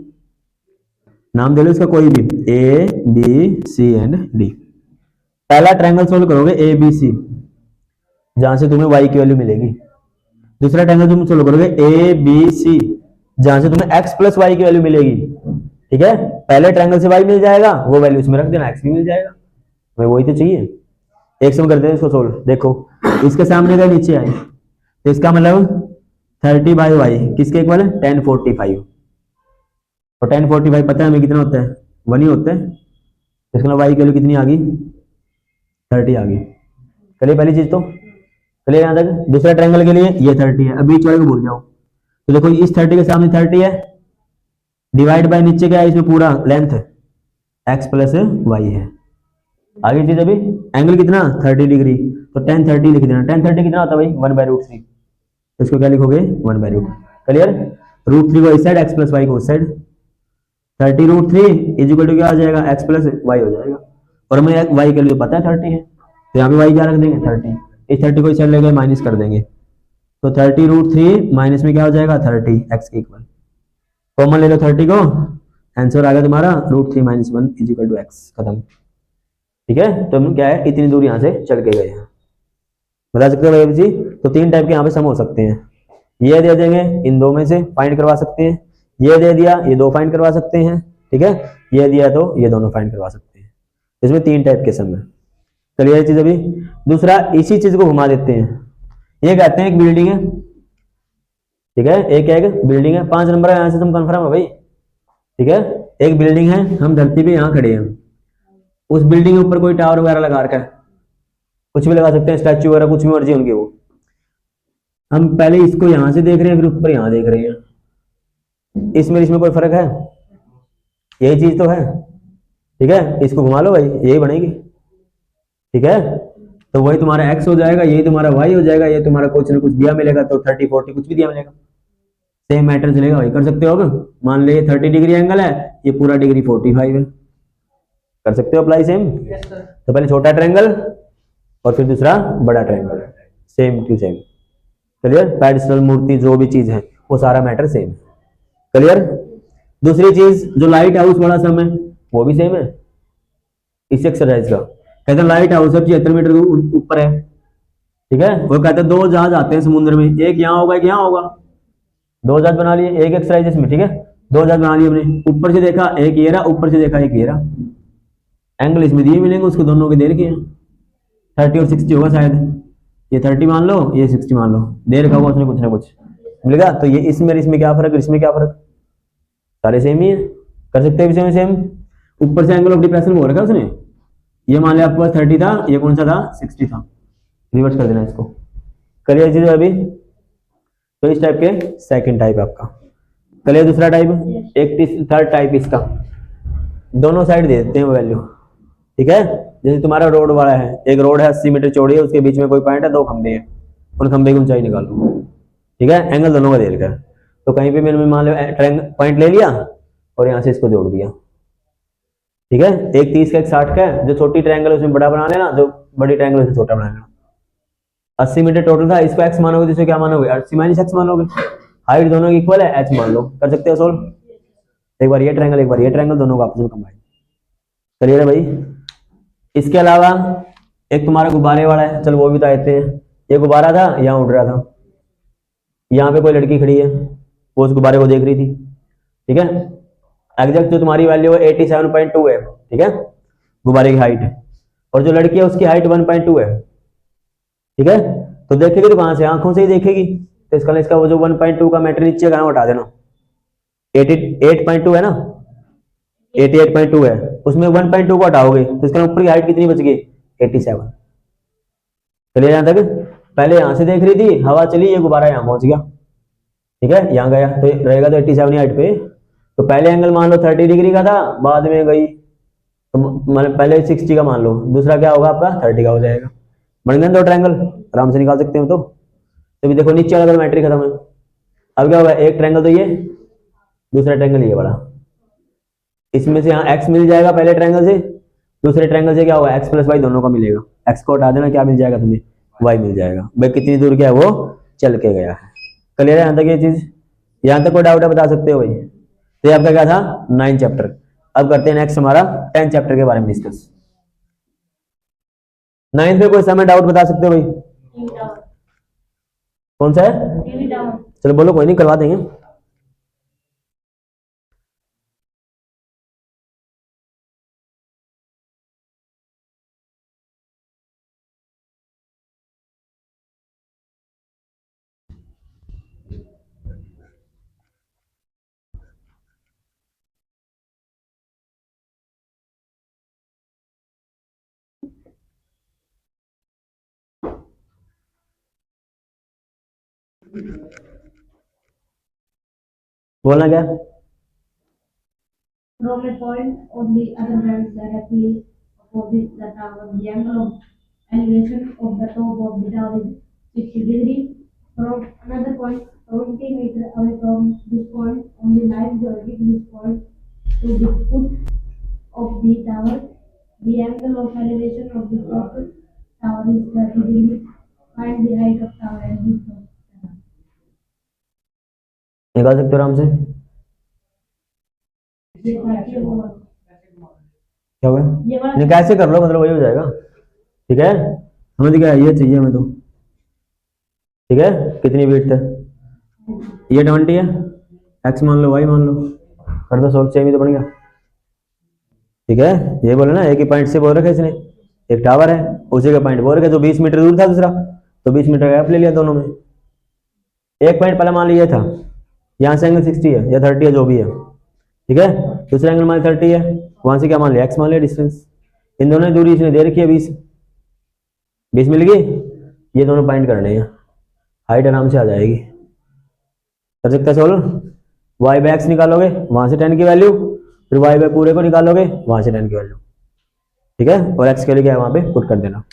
नाम दे लो इसका कोई भी, A B C and D. पहला ट्रायंगल सोल्व करोगे ए बी सी, जहां से तुम्हें y की वैल्यू मिलेगी। दूसरा ट्रायंगल तुम सोल्व करोगे ए बी सी, जहां से तुम्हें x प्लस वाई की वैल्यू मिलेगी, ठीक है। पहले ट्रायंगल से y मिल जाएगा, वो वैल्यू इसमें रख देना, x भी मिल जाएगा, हमें वही तो चाहिए। एक सम करते हैं इसको सोल्व। देखो इसके सामने का नीचे आए, तो इसका मतलब 30/y किसके इक्वल है, 1045। और 1045 पता है हमें कितना होता है, 1 ही होता है। इसका मतलब y की वैल्यू कितनी आ गई, 30 आ गई। चलिए पहली चीज तो चलिए यहां तक। दूसरा ट्रायंगल के लिए ये 30 है, अब बीच वाले को भूल जाओ। तो देखो इस 30 के सामने 30 है, डिवाइड बाय नीचे क्या है, इसमें पूरा लेंथ x प्लस वाई है। आगे चीज अभी एंगल कितना 30 डिग्री, तो tan 30 लिख देना। tan 30 कितना होता है भाई, 1/√3। इसको क्या लिखोगे, 1/√3। क्लियर। √3 को इस साइड, x प्लस वाई को उस साइड। 30√3 इज इक्वल टू क्या आ जाएगा, x प्लस वाई हो जाएगा। और हमें y के लिए पता है 30 है, तो यहाँ पे y क्या रख देंगे, 30। इस 30 को इस साइड लेके माइनस कर देंगे, तो 30√3 माइनस में क्या हो जाएगा, 30 x के इक्वल। कॉमन ले लो 30 को, आंसर आ गया तुम्हारा √3 - 1 = x, खत्म। ठीक है, तो हम क्या है, इतनी दूर यहाँ से चल के गए हैं। बता सकते हो भाई जी। तो 3 टाइप के यहाँ पे सम हो सकते हैं। ये दे देंगे, इन दो में से फाइंड करवा सकते हैं। ये दे दिया, ये दो फाइंड करवा सकते हैं। ठीक है, ये दिया तो ये दोनों फाइंड करवा सकते हैं। इसमें 3 टाइप के सम है। चलिए ये चीज अभी दूसरा, इसी चीज को घुमा देते हैं। ये कहते हैं एक बिल्डिंग है, ठीक है, एक बिल्डिंग है, 5 नंबर है, यहाँ से तुम कंफर्म है भाई। ठीक है, एक बिल्डिंग है, हम धरती पे यहाँ खड़े हैं, उस बिल्डिंग के ऊपर कोई टावर वगैरह लगा रखा है, कुछ भी लगा सकते हैं, स्टैचू वगैरह कुछ भी मर्जी उनकी वो। हम पहले इसको यहां से देख रहे हैं, फिर ऊपर यहां देख रहे हैं, इसमें कोई फर्क है? यही चीज तो है। ठीक है, इसको घुमा लो भाई, यही बनेगी। ठीक है, तो वही तुम्हारा x हो जाएगा, यही तुम्हारा y हो जाएगा, ये तुम्हारा कुछ ना कुछ दिया मिलेगा, तो 30 40 कुछ भी दिया मिलेगा, सेम मैटर चलेगा भाई। कर सकते हो अब, मान लो ये 30 डिग्री एंगल है, ये पूरा डिग्री 45 है, कर सकते हो अप्लाई सेम। तो पहले छोटा ट्रायंगल और फिर दूसरा बड़ा triangle, same to same. Clear, pedestal मूर्ति जो भी चीज है वो सारा मैटर सेम। क्लियर। दूसरी चीज, जो लाइट हाउस वाला सम है वो भी सेम है इस एक्सरसाइज का। कहते हैं लाइट हाउस 76 मीटर ऊपर है। ठीक है, वो कहते हैं 2 जहाज आते हैं समुद्र में, एक यहाँ होगा एक यहाँ होगा, 2 जहाज बना लिए एक एक्सरसाइज इसमें। ठीक है, 2 जहाज बना लिए हमने, ऊपर से देखा एक ये रहा, ऊपर से देखा एक ये रहा, एंगल इसमें दिए मिलेंगे, उसको दोनों के दे रखे हैं, 30 और 60 होगा शायद, ये 30 मान लो, ये 60 मान लो, दे रखा होगा उसने कुछ ना कुछ मिलेगा। तो ये इसमें क्या फर्क, इसमें क्या फर्क, सारे सेम ही है, कर सकते हैं सेम। ऊपर से एंगल ऑफ डिप्रेशन हो रखा है उसने, ये मान लिया आपके पास 30 था, ये कौन सा था, 60 था, रिवर्स कर देना इसको। करिए चीज अभी, तो इस टाइप के सेकंड टाइप आपका। करिए दूसरा टाइप, एक थर्ड टाइप इसका, दोनों साइड दे देते हैं वैल्यू। ठीक है, जैसे तुम्हारा रोड वाला है, एक रोड है 80 मीटर चौड़ी है, उसके बीच में कोई पॉइंट है, 2 खंबे हैं, उन खंबे की ऊंचाई निकालो। ठीक है, एंगल दोनों का दे रखा है, तो कहीं पे मैंने मान लो पॉइंट ले लिया और यहाँ से इसको जोड़ दिया। ठीक है, एक 30 का एक 60 का है, जो छोटी ट्रायंगल है उसमें बड़ा बना लेना, जो बड़ी ट्रायंगल है उसमें छोटा बना लेना। 80 मीटर टोटल था, इसको x मानोगे तो इसे क्या मानोगे, 80 - x मानोगे, हाइट दोनों की इक्वल है, h मान लो। कर सकते हो सोल्व, एक बार ये ट्रायंगल एक बार ये ट्रायंगल, दोनों को आपस में कंबाइन। क्लियर है भाई। इसके अलावा एक तुम्हारा गुब्बारे वाला है, चलो वो भी बता देते हैं। ये गुब्बारा था, यहाँ उड़ रहा था, यहाँ पे कोई लड़की खड़ी है, वो उस गुब्बारे को देख रही थी। ठीक है, एग्जैक्ट जो तुम्हारी वैल्यू है 87.2 है। ठीक है, गुब्बारे की हाइट है, और जो लड़की है उसकी हाइट 1.2 है। ठीक है, तो देखेगी तो कहां से, आंखों से ही देखेगी, तो इसका वो जो 1.2 का मैटर नीचे का हटा देना, 88.2 है ना, 88.2 है, उसमें 1.2 को हटाओगे तो इसका ऊपर की हाइट कितनी बच गई, 87। चलिए यहां तक, पहले यहां से देख रही थी, हवा चली, ये गुब्बारा यहां पहुंच गया। ठीक है, यहां गया तो रहेगा तो 87 हाइट पे। तो पहले एंगल मान लो 30 डिग्री का था, बाद में गई तो मतलब पहले 60 का मान लो, दूसरा क्या होगा आपका 30 का हो जाएगा, बन गए 2 ट्रायंगल, आराम से निकाल सकते हो। तो भी देखो नीचे वाला मैट्रिक खत्म है। अब क्या होगा, एक ट्रायंगल तो ये, दूसरा ट्रायंगल ये वाला, इसमें से यहाँ x मिल जाएगा पहले ट्रायंगल से, दूसरे ट्रायंगल से क्या होगा x + y दोनों का मिलेगा, x को हटा देना, क्या मिल जाएगा तुम्हें, y मिल जाएगा। भाई कितनी दूर क्या है वो चल के गया है। क्लियर है यहाँ तक ये चीज, यहाँ तक कोई डाउट है बता सकते हो भाई। तो ये आपका क्या था 9 चैप्टर। अब करते हैं नेक्स्ट हमारा 10 चैप्टर के बारे में डिस्कस। 9 पे कोई समय डाउट बता सकते हो भाई, कौन सा है, चलो बोलो, कोई नहीं करवा देंगे। बोलना क्या, From a point on the other hand directly opposite the tower, the angle of elevation of the top of the tower is 60 degrees. From another point 20 meters away from this point on the line joining this point to the foot of the tower, the angle of elevation of the top tower is 30 degrees. Find the height of tower and the top tower. निकाल सकते हो आराम से। ये 30 है वो वाला। क्या होगा? ये वाला नहीं कैसे कर लो, मतलब वही हो जाएगा। ठीक है, हमें तो क्या है, ये चाहिए हमें तो। ठीक है, कितनी बीट है? ये 20 है, एक्स मान लो, वाई मान लो, कर दो सोल्व, सेम ही तो बन गया। ठीक है, ये बोले ना एक ही पॉइंट से बोल रखा है इसने, एक टावर है उसी का पॉइंट बोल रखा है, जो 20 मीटर दूर था दूसरा, तो 20 मीटर गैप ले लिया दोनों में। एक पॉइंट पहले मान लिया था, यहाँ से एंगल 60 है या 30 है जो भी है। ठीक है, दूसरा एंगल मान 30 है, वहां से क्या मान लिया, एक्स मान लिया डिस्टेंस। इन दोनों की दूरी इसने दे रखी है 20, 20 मिल गई। ये दोनों पॉइंट करने हैं, हाइट आराम से आ जाएगी, कर सकते हैं सोल्व। वाई बाय एक्स निकालोगे वहां से 10 की वैल्यू, फिर वाई बाय पूरे को निकालोगे वहां से 10 की वैल्यू। ठीक है, और एक्स के लिए क्या है वहां पे पुट कर देना,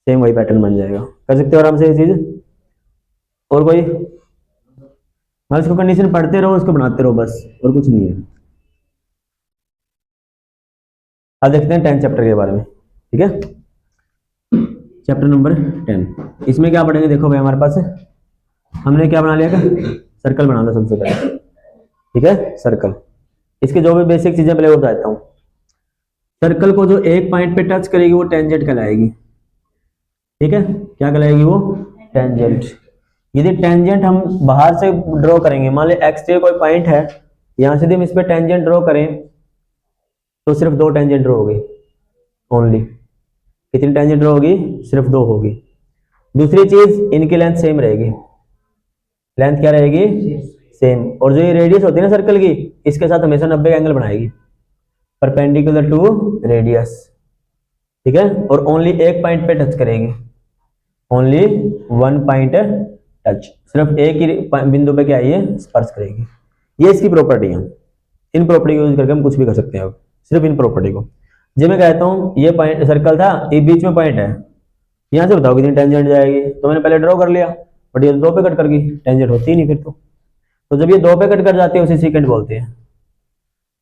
सेम वही पैटर्न बन जाएगा। कर सकते हो आराम से ये चीज। और कोई, बस इसको कंडीशन पढ़ते रहो, उसको बनाते रहो बस, और कुछ नहीं है। अब देखते हैं 10 चैप्टर के बारे में। ठीक है, चैप्टर नंबर 10, इसमें क्या पढ़ेंगे, देखो भाई हमारे पास हमने क्या बना लिया, क्या सर्कल बना लो सबसे पहले। ठीक है, सर्कल, इसके जो भी बेसिक चीजें पहले वो बताता हूँ। सर्कल को जो एक पॉइंट पे टच करेगी वो टेंजेंट कहलाएगी। ठीक है, क्या कहलाएगी वो, टेंजेंट। यदि टेंजेंट हम बाहर से ड्रॉ करेंगे, मान लो एक्स से कोई पॉइंट है, यहां से हम इस पे टेंजेंट ड्रॉ करें तो सिर्फ 2 टेंजेंट ड्रॉ होगी ओनली। कितनी टेंजेंट ड्रॉ होगी, सिर्फ 2 होगी। दूसरी चीज, इनकी लेंथ सेम रहेगी, लेंथ क्या रहेगी, सेम। और जो ये रेडियस होती है ना सर्कल की, इसके साथ हमेशा 90 का एंगल बनाएगी, परपेंडिकुलर टू रेडियस। ठीक है, और ओनली एक पॉइंट पे टच करेगी, ओनली 1 पॉइंट टच, सिर्फ एक ही बिंदु पे क्या है, ये स्पर्श करेगी। ये इसकी प्रॉपर्टी है, इन प्रॉपर्टी को यूज करके हम कुछ भी कर सकते हैं। अब सिर्फ इन प्रॉपर्टी को, जब मैं कहता हूँ ये पॉइंट सर्कल था, ये बीच में पॉइंट है, यहाँ से बताओ कितनी टेंजेंट जाएगी, तो मैंने पहले ड्रॉ कर लिया, बट ये 2 पे कट कर गई, टेंजेंट होती ही नहीं फिर तो जब ये 2 पे कट कर जाती है उसे सेकंड बोलते हैं।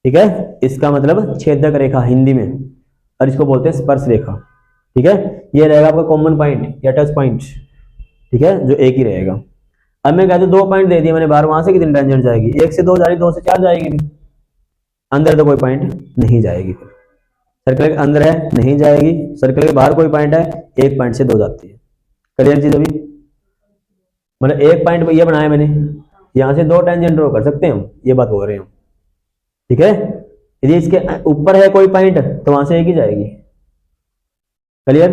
ठीक है, इसका मतलब छेदक रेखा हिंदी में, और इसको बोलते हैं स्पर्श रेखा। ठीक है, ये रहेगा आपका कॉमन पॉइंट या टच पॉइंट। ठीक है, जो एक ही रहेगा। अब मैं कहता हूँ 2 पॉइंट दे दिए मैंने बाहर, वहां से कितनी टेंजेंट जाएगी, 1 से 2 जा रही, 2 से 4 जाएगी, अंदर तो कोई पॉइंट नहीं जाएगी। फिर सर्कल के अंदर है नहीं जाएगी, सर्कल के बाहर कोई पॉइंट है, 1 पॉइंट से 2 जाती है। क्लियर चीज अभी, मतलब एक पॉइंट ये बनाया मैंने, यहां से 2 टेंजेंट ड्रॉ कर सकते हैं हम, ये बात बोल रहे हैं हम। ठीक है, यदि इसके ऊपर है कोई पॉइंट तो वहां से एक ही जाएगी। क्लियर,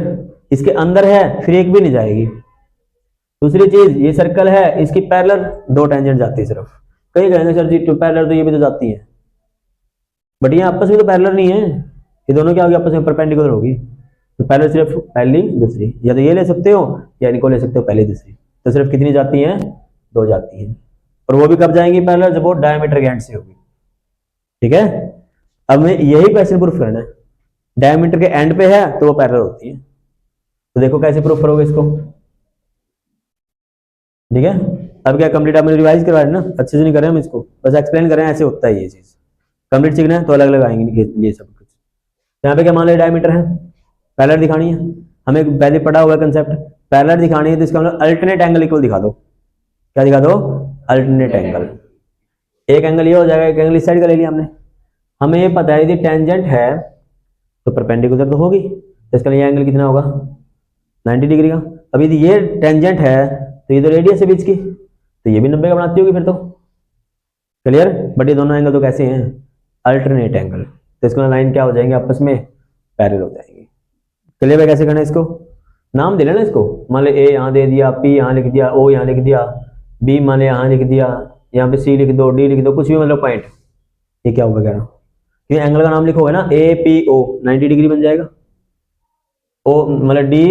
इसके अंदर है फिर एक भी नहीं जाएगी। दूसरी चीज, ये सर्कल है, इसकी पैरेलल 2 टेंजेंट जाती है सिर्फ। कई कहेंगे सर जी पैरेलल तो ये भी तो जाती है, बट ये आपस में तो पैरेलल नहीं है, ये दोनों क्या होगी, आपस में परपेंडिकुलर होगी। तो पैरेलल सिर्फ पहली दूसरी, या तो ये ले सकते हो या इनको ले सकते हो पहली दूसरी। तो सिर्फ कितनी जाती हैं, 2 जाती हैं, और वो भी कब जाएंगी पैरेलल, जब वो डायमीटर के एंड से होगी। ठीक है, अब मैं यही क्वेश्चन प्रूफ करना है, डायमीटर के एंड पे है तो वो पैरेलल होती है। तो देखो कैसे प्रूफ करोगे इसको। ठीक है, अब क्या कंप्लीट आपने रिवाइज करवा है ना, अच्छे से नहीं कर रहे हम इसको, बस एक्सप्लेन कर रहे हैं, ऐसे होता है ये चीज। कंप्लीट सीखना है तो अलग अलग आएंगे ये सब कुछ। यहाँ पे क्या मान लो डायमीटर है, पैरेलल दिखानी है हमें, पहले पढ़ा हुआ कंसेप्ट, पैरेलल दिखानी है तो इसका मतलब अल्टरनेट एंगल इक्वल दिखा दो। क्या दिखा दो, अल्टरनेट एंगल। एक एंगल ये हो जाएगा, एक एंगल इस साइड का ले लिया हमने। हमें ये पता है यदि टेंजेंट है तो परपेंडिकुलर तो होगी, तो इसका ये एंगल कितना होगा, 90 डिग्री का। अब यदि ये टेंजेंट है तो ये तो रेडियस है बीच की, तो ये भी 90 का बनाती होगी फिर तो। क्लियर, बट ये दोनों एंगल तो कैसे हैं, अल्टरनेट एंगल, तो इसको लाइन क्या हो जाएंगे, आपस में पैरेलल हो जाएंगे। क्लियर है, कैसे करना है इसको, नाम दे लेना इसको, मान लो ए यहाँ दे दिया, पी यहाँ लिख दिया, ओ यहाँ लिख दिया, बी मान लो यहाँ लिख दिया, यहाँ पे सी लिख दो, डी लिख दो, कुछ भी मतलब पॉइंट, ये क्या होगा वगैरह। ये एंगल का नाम लिखोगे ना, ए पी ओ 90 डिग्री बन जाएगा, ओ मतलब डी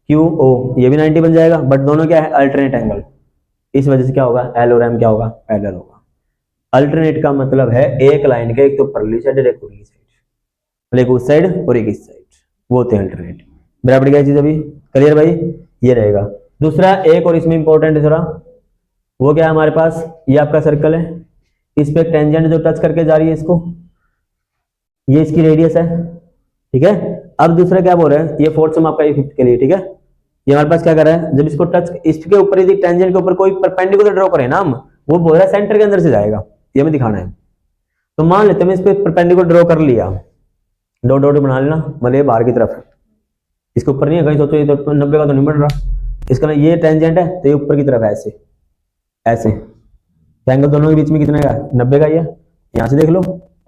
क्यू ओ ये भी 90 बन जाएगा, बट दोनों क्या है, अल्टरनेट एंगल। इस वजह से क्या होगा, एल और एम क्या होगा, पैरेलल होगा। अल्टरनेट का मतलब है एक लाइन के एक तो परली साइड और एक उरली साइड, मतलब एक उस साइड और एक इस साइड, वो होते हैं अल्टरनेट। बराबर क्या चीज अभी, क्लियर भाई, ये रहेगा। दूसरा एक और इसमें इंपॉर्टेंट है थोड़ा, वो क्या है हमारे पास, ये आपका सर्कल है, इस पे टेंजेंट जो टच करके जा रही है इसको, ये इसकी रेडियस है। ठीक है, अब दूसरा क्या बोल रहे हैं, ये फोर्थ सम आपका ये फिफ्थ के लिए। ठीक है, ये हमारे पास क्या कर रहा है, जब इसको टच, इसके ऊपर यदि टेंजेंट के ऊपर कोई परपेंडिकुलर ड्रॉ करें ना हम, वो बोल रहा है सेंटर के अंदर से जाएगा, ये हमें दिखाना है। तो मान लेते हैं इस पे परपेंडिकुलर ड्रॉ कर लिया, डॉट डॉट बना लेना, मतलब ये बाहर की तरफ है, इसके ऊपर नहीं है, कहीं सोचो ये तो 90 का तो नहीं बन रहा, इसका ना ये टेंजेंट है तो ये ऊपर की तरफ है, ऐसे ऐसे। तो एंगल दोनों के बीच में कितना है, 90 का ही है। यहाँ से देख लो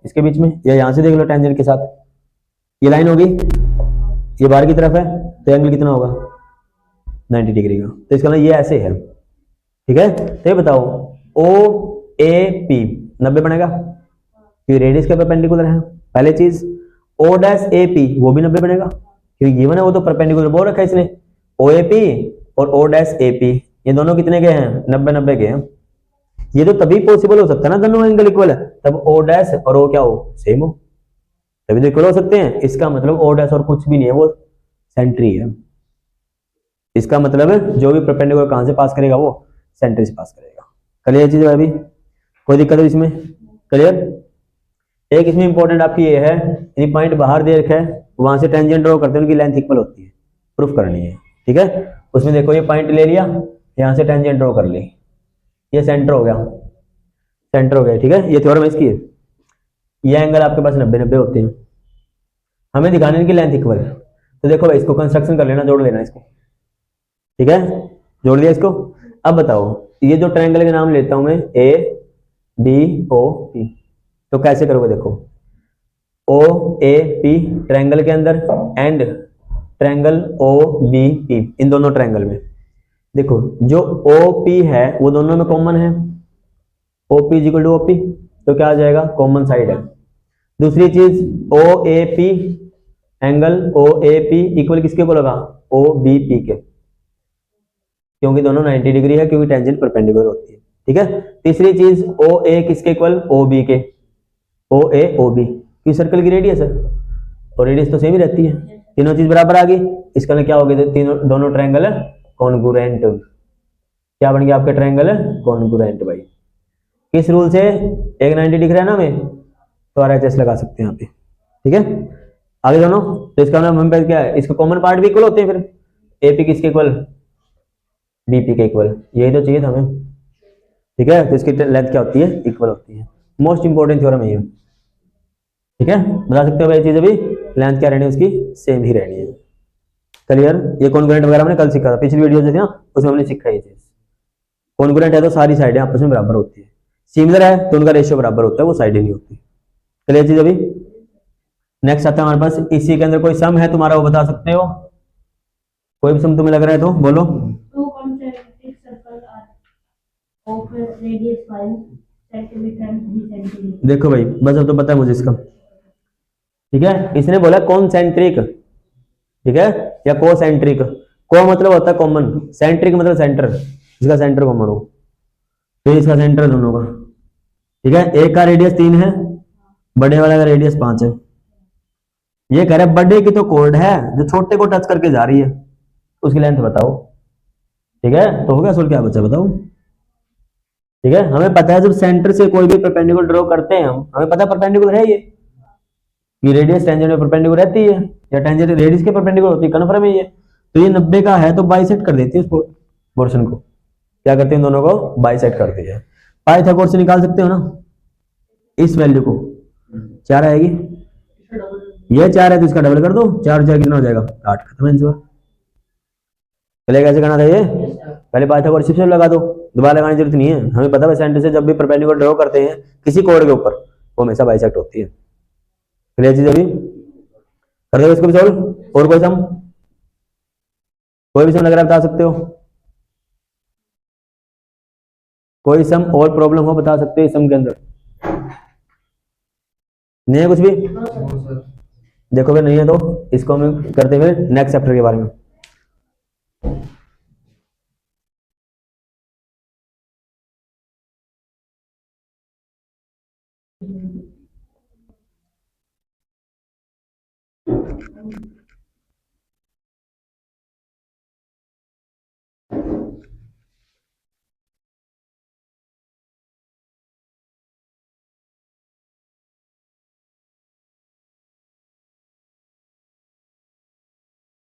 इसके बीच में, या यहाँ से देख लो टेंजेंट के साथ, ये लाइन होगी, ये बाहर की तरफ है, तो एंगल कितना होगा, 90 डिग्री का। तो इसका ना ये ऐसे है, ठीक है। तो ये बताओ ओ ए पी 90 बनेगा क्योंकि रेडियस के परपेंडिकुलर है, पहले चीज। ओ डैश ए पी वो भी 90 बनेगा क्योंकि गिवन है, वो तो परपेंडिकुलर बोल रखा है इसने। ओ ए पी और ओ डैश ए पी ये दोनों कितने के हैं, 90 के हैं। ये तो तभी पॉसिबल हो सकता है ना, दोनों एंगल इक्वल है, तब ओ डैश और ओ क्या हो, सेम हो, तभी तो इक्वल हो सकते हैं। इसका मतलब ओ डैश और कुछ भी नहीं है, वो सेंट्री है। इसका मतलब जो भी परपेंडिकुलर कहां से पास करेगा, वो सेंटर से पास करेगा। क्लियर चीज है अभी, कोई दिक्कत है इसमें, क्लियर। एक इसमें इंपॉर्टेंट आपकी ये है, यदि पॉइंट बाहर दे रखा है, वहां से टेंजेंट ड्रॉ करते हैं, उनकी लेंथ इक्वल होती है, प्रूफ करनी है, ठीक है। उसमें देखो ये पॉइंट ले लिया, यहां से टेंजेंट ड्रॉ कर ली, ये सेंटर हो गया, सेंटर हो गया, ठीक है। ये थ्योरम इसकी है। ये एंगल आपके पास 90-90 होते हैं, हमें दिखाने इनकी लेंथ इक्वल है। तो देखो भाई इसको कंस्ट्रक्शन कर लेना, जोड़ लेना इसको, ठीक है, जोड़ लिया इसको। अब बताओ ये जो ट्रायंगल के नाम लेता हूं मैं, ए बी ओ पी, तो कैसे करोगे, देखो ओ ए पी ट्रायंगल के अंदर and triangle O B P, इन दोनों ट्रायंगल में देखो जो ओ पी है वो दोनों में कॉमन है, O P equal to O P, तो क्या आ जाएगा, कॉमन साइड है। दूसरी चीज O A P angle O A P equal किसके को लगा, ओ बी पी के, क्योंकि दोनों 90 डिग्री है, क्योंकि टेंजेंट परपेंडिकुलर होती है, ठीक है। तीसरी चीज ओ ए किसके इक्वल, ओ बी के, ओ ए ओ बी, क्योंकि सर्कल की रेडियस है और रेडियस तो सेम ही रहती है, तीनों चीज बराबर आ गई। इसका ना क्या हो गया, तीनों दोनों ट्रायंगल है कॉन्ग्रुएंट, क्या बन गया आपके ट्रायंगल है कॉन्ग्रुएंट। भाई किस रूल से, एक 90 दिख रहा है ना हमें, तो RHS लगा सकते हैं यहाँ पे, ठीक है। आगे दोनों, तो इसका मतलब क्या है, इसका कॉमन पार्ट भी इक्वल होते हैं, फिर एपी किसके इक्वल, बीपी के इक्वल, यही तो चाहिए था हमें, ठीक है। तो इसकी लेंथ क्या होती है, इक्वल होती है। मोस्ट इंपॉर्टेंट थ्योरम है ये, ठीक है। बता सकते हो भाई चीज, अभी लेंथ क्या रहनी है उसकी, सेम ही रहनी है, क्लियर। ये कॉन्ग्रुएंट वगैरह हमने कल सीखा था, पिछली वीडियो से थी ना, उसमें हमने सीखा ये चीज। कॉन्ग्रुएंट है तो सारी साइडें आपस में बराबर होती है, सिमिलर है तो उनका रेशियो बराबर होता है, वो साइडें नहीं होती, क्लियर चीज। अभी नेक्स्ट आता है हमारे पास, इसी के अंदर कोई सम है तुम्हारा, वो बता सकते हो, कोई भी सम तुम्हें लग रहा है तो बोलो। Two concentric circles are of radius 5 centimeter and 3 centimeter. देखो भाई बस अब तो पता है मुझे इसका, ठीक है। इसने बोला कॉन्सेंट्रिक, ठीक है, या कोसेंट्रिक। को मतलब होता है कॉमन, सेंट्रिक मतलब सेंटर, इसका सेंटर कॉमन हो, तो इसका सेंटर दोनों का, ठीक है। एक का रेडियस 3 है, बड़े वाले का रेडियस 5 है। ये कह रहा है बड़े की तो कॉर्ड है जो छोटे को टच करके जा रही है, उसकी लेंथ बताओ, ठीक है। तो हो गया सोल्व, क्या बचा बताओ, ठीक है। हमें पता है जब सेंटर से कोई भी परपेंडिकुलर ड्रॉ करते हैं हम, हमें पता है परपेंडिकुलर है ये रेडियस टेंजेंट में परपेंडिकुलर रहती है, या टेंजेंट रेडियस के परपेंडिकुलर होती है, कन्फर्म है ये। तो ये 90 का है तो बाइसेक्ट कर देती है उस पोर्शन को, क्या करते हैं, दोनों को बाइसेक्ट करती है। पाइथागोरस से निकाल सकते हो ना इस वैल्यू को, 4 आएगी, ये 4 है तो इसका डबल कर दो, 4 4 कितना हो जाएगा 8, खत्म आंसर। चलिए कैसे करना था ये, पहले पाइथागोरस से लगा दो, दोबारा लगाने की जरूरत नहीं है, हमें पता है सेंटर से जब भी परपेंडिकुलर ड्रॉ करते हैं किसी कोड के ऊपर, वो हमेशा बाइसेक्ट होती है। क्लियर चीज, अभी कर दो इसको भी सॉल्व। और कोई सम, कोई भी सम लग रहा है बता सकते हो, कोई सम और प्रॉब्लम हो बता सकते हो इस सम के अंदर, नहीं है कुछ भी, No, sir. देखो अगर नहीं है तो इसको हम करते हुए नेक्स्ट चैप्टर के बारे में।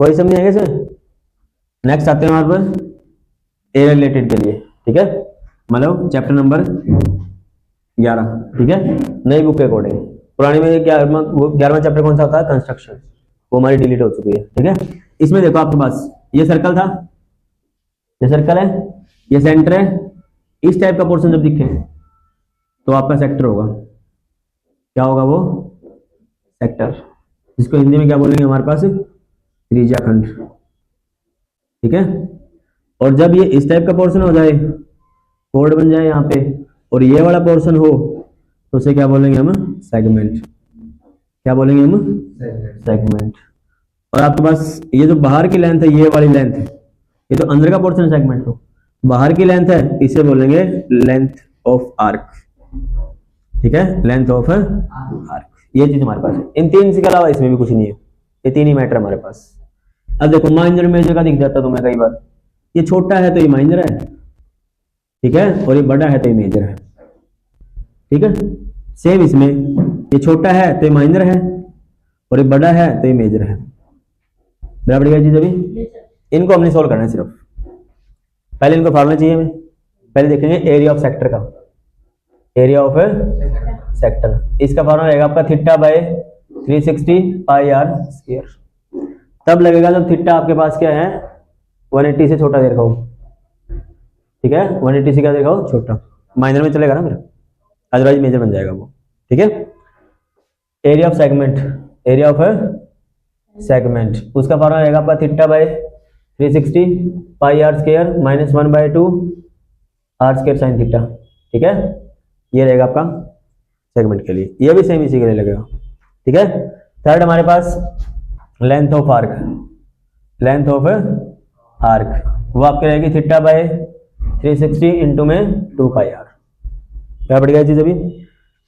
कोई समझ नहीं आएगा इसमें। नेक्स्ट आते हैं हमारे पास ए रिलेटेड के लिए, ठीक है, मतलब चैप्टर नंबर 11, ठीक है, नई बुक के अकॉर्डिंग। पुरानी में 11वां चैप्टर कौन सा होता है, कंस्ट्रक्शन, वो हमारी डिलीट हो चुकी है, ठीक है। इसमें देखो आपके पास ये सर्कल था, ये सर्कल है, ये सेंटर है, इस टाइप का पोर्शन जब दिखे तो आपका सेक्टर होगा, क्या होगा वो, सेक्टर, जिसको हिंदी में क्या बोलेंगे हमारे पास, त्रिज्याखंड, ठीक है। और जब ये इस टाइप का पोर्शन हो जाए, कोड बन जाए यहाँ पे, और ये वाला पोर्शन हो, तो उसे क्या बोलेंगे हम, सेगमेंट, क्या बोलेंगे हम, सेगमेंट। और आपके पास ये जो बाहर की लेंथ है, ये वाली लेंथ है, ये तो अंदर का पोर्शन सेगमेंट हो, बाहर की लेंथ है, इसे बोलेंगे लेंथ ऑफ आर्क, ठीक है, लेंथ ऑफ आर्क। ये चीज हमारे पास है, इन तीन के अलावा इसमें भी कुछ नहीं है, ये तीन ही मैटर हमारे पास। अब देखो माइनर मेजर का दिख जाता है तुम्हें कई बार, ये छोटा है तो ये माइनर है, ठीक है, और ये बड़ा है तो ये मेजर है, ठीक है। सेम इसमें ये छोटा है तो ये माइनर है, और ये बड़ा है तो ये मेजर है, बराबर क्या चीज अभी। Yes, sir. इनको हमने सोल्व करना है सिर्फ, पहले इनको फार्मूला चाहिए हमें, पहले देखेंगे एरिया ऑफ सेक्टर का, एरिया ऑफ सेक्टर, इसका फार्मूला रहेगा आपका theta by 360 pi r square. तब लगेगा जब थीटा आपके पास क्या है, 180 से छोटा दे रखा हो, ठीक है, 180 से क्या दे रखा हो, छोटा, माइनर में चलेगा ना फिर, अदरवाइज मेजर बन जाएगा वो, ठीक है। Area of segment, area of segment, उसका फार्मूला रहेगा आपका theta by 360 pi r square minus 1/2 r square sine theta, ठीक है। ये रहेगा आपका सेगमेंट के लिए, ये भी सेम इसी के लिए लगेगा, ठीक है। थर्ड हमारे पास length of arc, length of arc, वो आपकी रहेगी थीटा बाय 360 इंटू में 2 पाई आर, क्या बढ़ गया चीज अभी।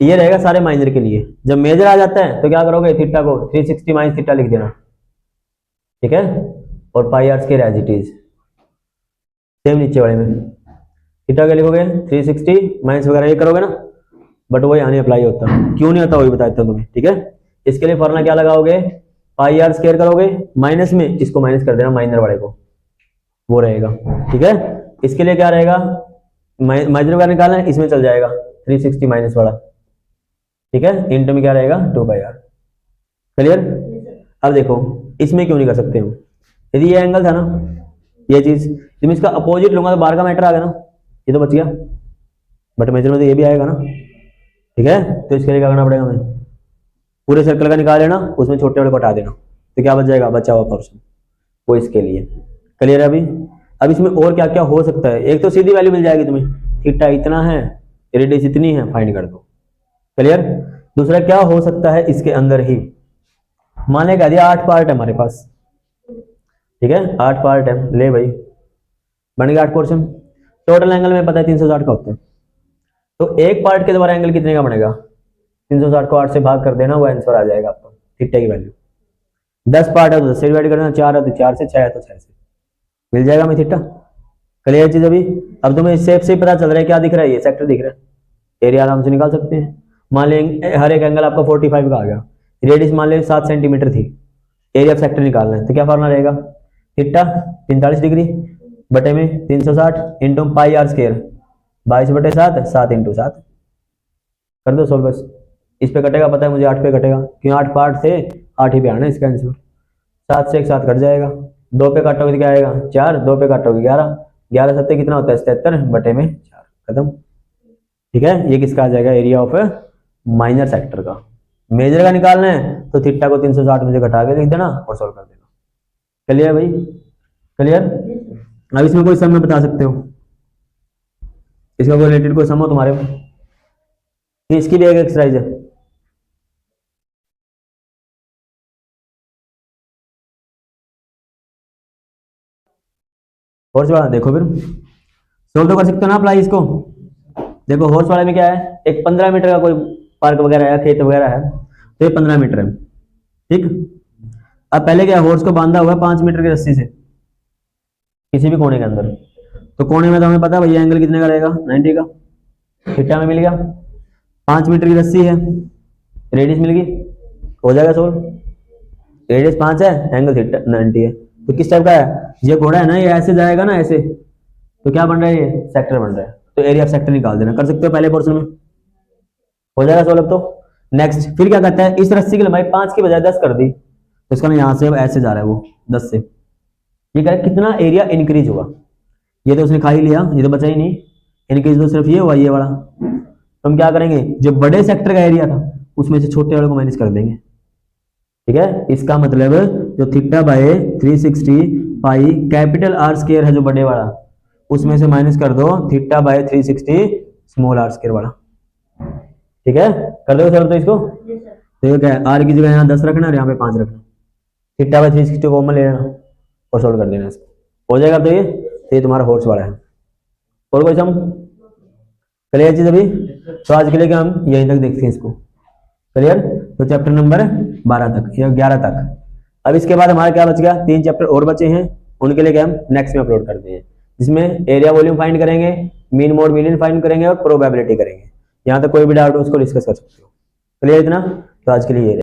ये रहेगा सारे माइनर के लिए, जब मेजर आ जाता है तो क्या करोगे, थीटा को 360 माइनस थीटा लिख देना, ठीक है, और pi r square as it is, same नीचे वाले में थीटा क्या लिखोगे, 360 माइनस वगैरह ये करोगे ना, बट वो यहाँ नहीं अप्लाई होता, क्यों नहीं होता वही बताता हूँ तुम्हें, ठीक है। इसके लिए फॉर्मूला क्या लगाओगे, पाई आर स्क्वायर करोगे, माइनस में इसको माइनस कर देना माइनर वाले को, वो रहेगा, ठीक है। इसके लिए क्या रहेगा, माइनर वगैरह निकालना है, इसमें चल जाएगा 360 माइनस वाला, ठीक है, इंटू में क्या रहेगा 2 पाई आर, क्लियर। अब देखो इसमें क्यों नहीं कर सकते हम, यदि ये एंगल था ना, ये चीज जब मैं इसका अपोजिट लूंगा तो बाहर का मैटर आ गया ना, ये तो बच गया, बट मेजर में तो ये भी आएगा ना, ठीक है। तो इसके लिए क्या करना पड़ेगा, हमें पूरे सर्कल का निकाल लेना, उसमें छोटे वाले को हटा देना, तो क्या बच जाएगा, बचा हुआ पोर्शन, वो इसके लिए, क्लियर है अभी। अब इसमें और क्या क्या हो सकता है, एक तो सीधी वैल्यू मिल जाएगी तुम्हें, थीटा इतना है, रेडियस इतनी है, फाइंड कर दो, क्लियर। दूसरा क्या हो सकता है इसके अंदर ही, मान लें कह दिया 8 पार्ट है हमारे पास, ठीक है, 8 पार्ट है, ले भाई बन गया 8 पोर्शन, टोटल एंगल में पता है 360 का होता है, तो एक पार्ट के द्वारा एंगल कितने का बनेगा, 360 को 8 से भाग कर देना, वो आंसर आ जाएगा आपका थीटा की वैल्यू। 10 पार्ट है तो 10 से डिवाइड करना, 4 है तो 4 से, 6 है तो 6 से, मिल जाएगा हमें थीटा, क्लियर चीज अभी। अब तुम्हें इस शेप से पता चल रहा है क्या दिख रहा है, ये सेक्टर दिख रहा है, एरिया आराम से निकाल सकते हैं। मान लें हर एक एंगल आपका 45 का आ गया, रेडियस मान लें 7 सेंटीमीटर थी, एरिया ऑफ सेक्टर निकालना है, तो क्या फॉर्मूला रहेगा, थीटा 45 डिग्री बटे में 360 into pi r square 22/7, 7 into 7 कर दो सोल्व, बस इस पे कटेगा, पता है मुझे 8 पे कटेगा, क्यों 8 पार्ट से 8 ही पे आना है इसका आंसर, 7 से एक 7 कट जाएगा, 2 पे काटोगे तो क्या आएगा 4, 2 पे काटोगे 11, 11 सत्ते कितना होता है 77 बटे में 4, खत्म, ठीक है। ये किसका आ जाएगा, एरिया ऑफ माइनर सेक्टर का। मेजर का निकालना है तो थीटा को 360 में से घटा के लिख देना और सोल्व कर देना, क्लियर भाई, क्लियर। अब इसमें कोई सम में बता सकते हो, इसका कोई रिलेटेड कोई सम हो तुम्हारे में, तो इसकी भी एक एक्सरसाइज है, हॉर्स वाला देखो फिर सोल्व तो कर सकते हो ना अप्लाई इसको। देखो हॉर्स वाले में क्या है, एक 15 मीटर का कोई पार्क वगैरह है, खेत वगैरह है, तो ये 15 मीटर है, ठीक। अब पहले क्या हॉर्स को बांधा हुआ है 5 मीटर की रस्सी से किसी भी कोने के अंदर, तो कोने में तो हमें पता है भैया एंगल कितने का रहेगा 90 का, थीटा में मिल गया, 5 मीटर की रस्सी है, रेडियस मिल गई, हो जाएगा सोल्व। रेडियस 5 है, एंगल थीटा 90 है, तो किस टाइप का है, ये घोड़ा है ना, ये ऐसे जाएगा ना ऐसे, तो क्या बन रहा है, ये सेक्टर बन रहा है, तो एरिया ऑफ सेक्टर निकाल देना, कर सकते हो पहले पोर्शन में, हो जाएगा सॉल्व। तो नेक्स्ट फिर क्या करता है, इस रस्सी की लंबाई 5 की बजाय 10 कर दी, तो इसका ना यहाँ से अब ऐसे जा रहा है वो 10 से, ये कह रहा है कितना एरिया इंक्रीज हुआ। ये तो उसने खा ही लिया, ये तो बचा ही नहीं, इंक्रीज तो सिर्फ ये हुआ, ये वाला। तो हम क्या करेंगे, जो बड़े सेक्टर का एरिया था उसमें से छोटे वाले को माइनस कर देंगे, ठीक है। इसका मतलब जो theta by 360 pi capital R square है जो बड़े वाला, उसमें से माइनस कर दो theta by 360 small r square वाला, ठीक है। कर दो सर तो इसको, Yes, sir. तो ये क्या है, आर की जगह यहाँ 10 रखना और यहाँ पे 5 रखना, थीटा बाय 360 कॉमन ले लेना और सोल्व कर देना इसको, हो जाएगा। तो ये तुम्हारा हॉर्स वाला है। और कोई सम क्लियर चीज अभी? तो आज के लिए क्या हम यहीं तक देखते हैं इसको, क्लियर। तो चैप्टर नंबर 12 तक या 11 तक। अब इसके बाद हमारा क्या बच गया, 3 चैप्टर और बचे हैं, उनके लिए क्या हम नेक्स्ट में अपलोड करते हैं, जिसमें एरिया वॉल्यूम फाइंड करेंगे, मीन मोड मीडियन फाइंड करेंगे और प्रोबेबिलिटी करेंगे। यहाँ तक कोई भी डाउट हो उसको डिस्कस कर सकते हो, क्लियर इतना। तो आज के लिए ये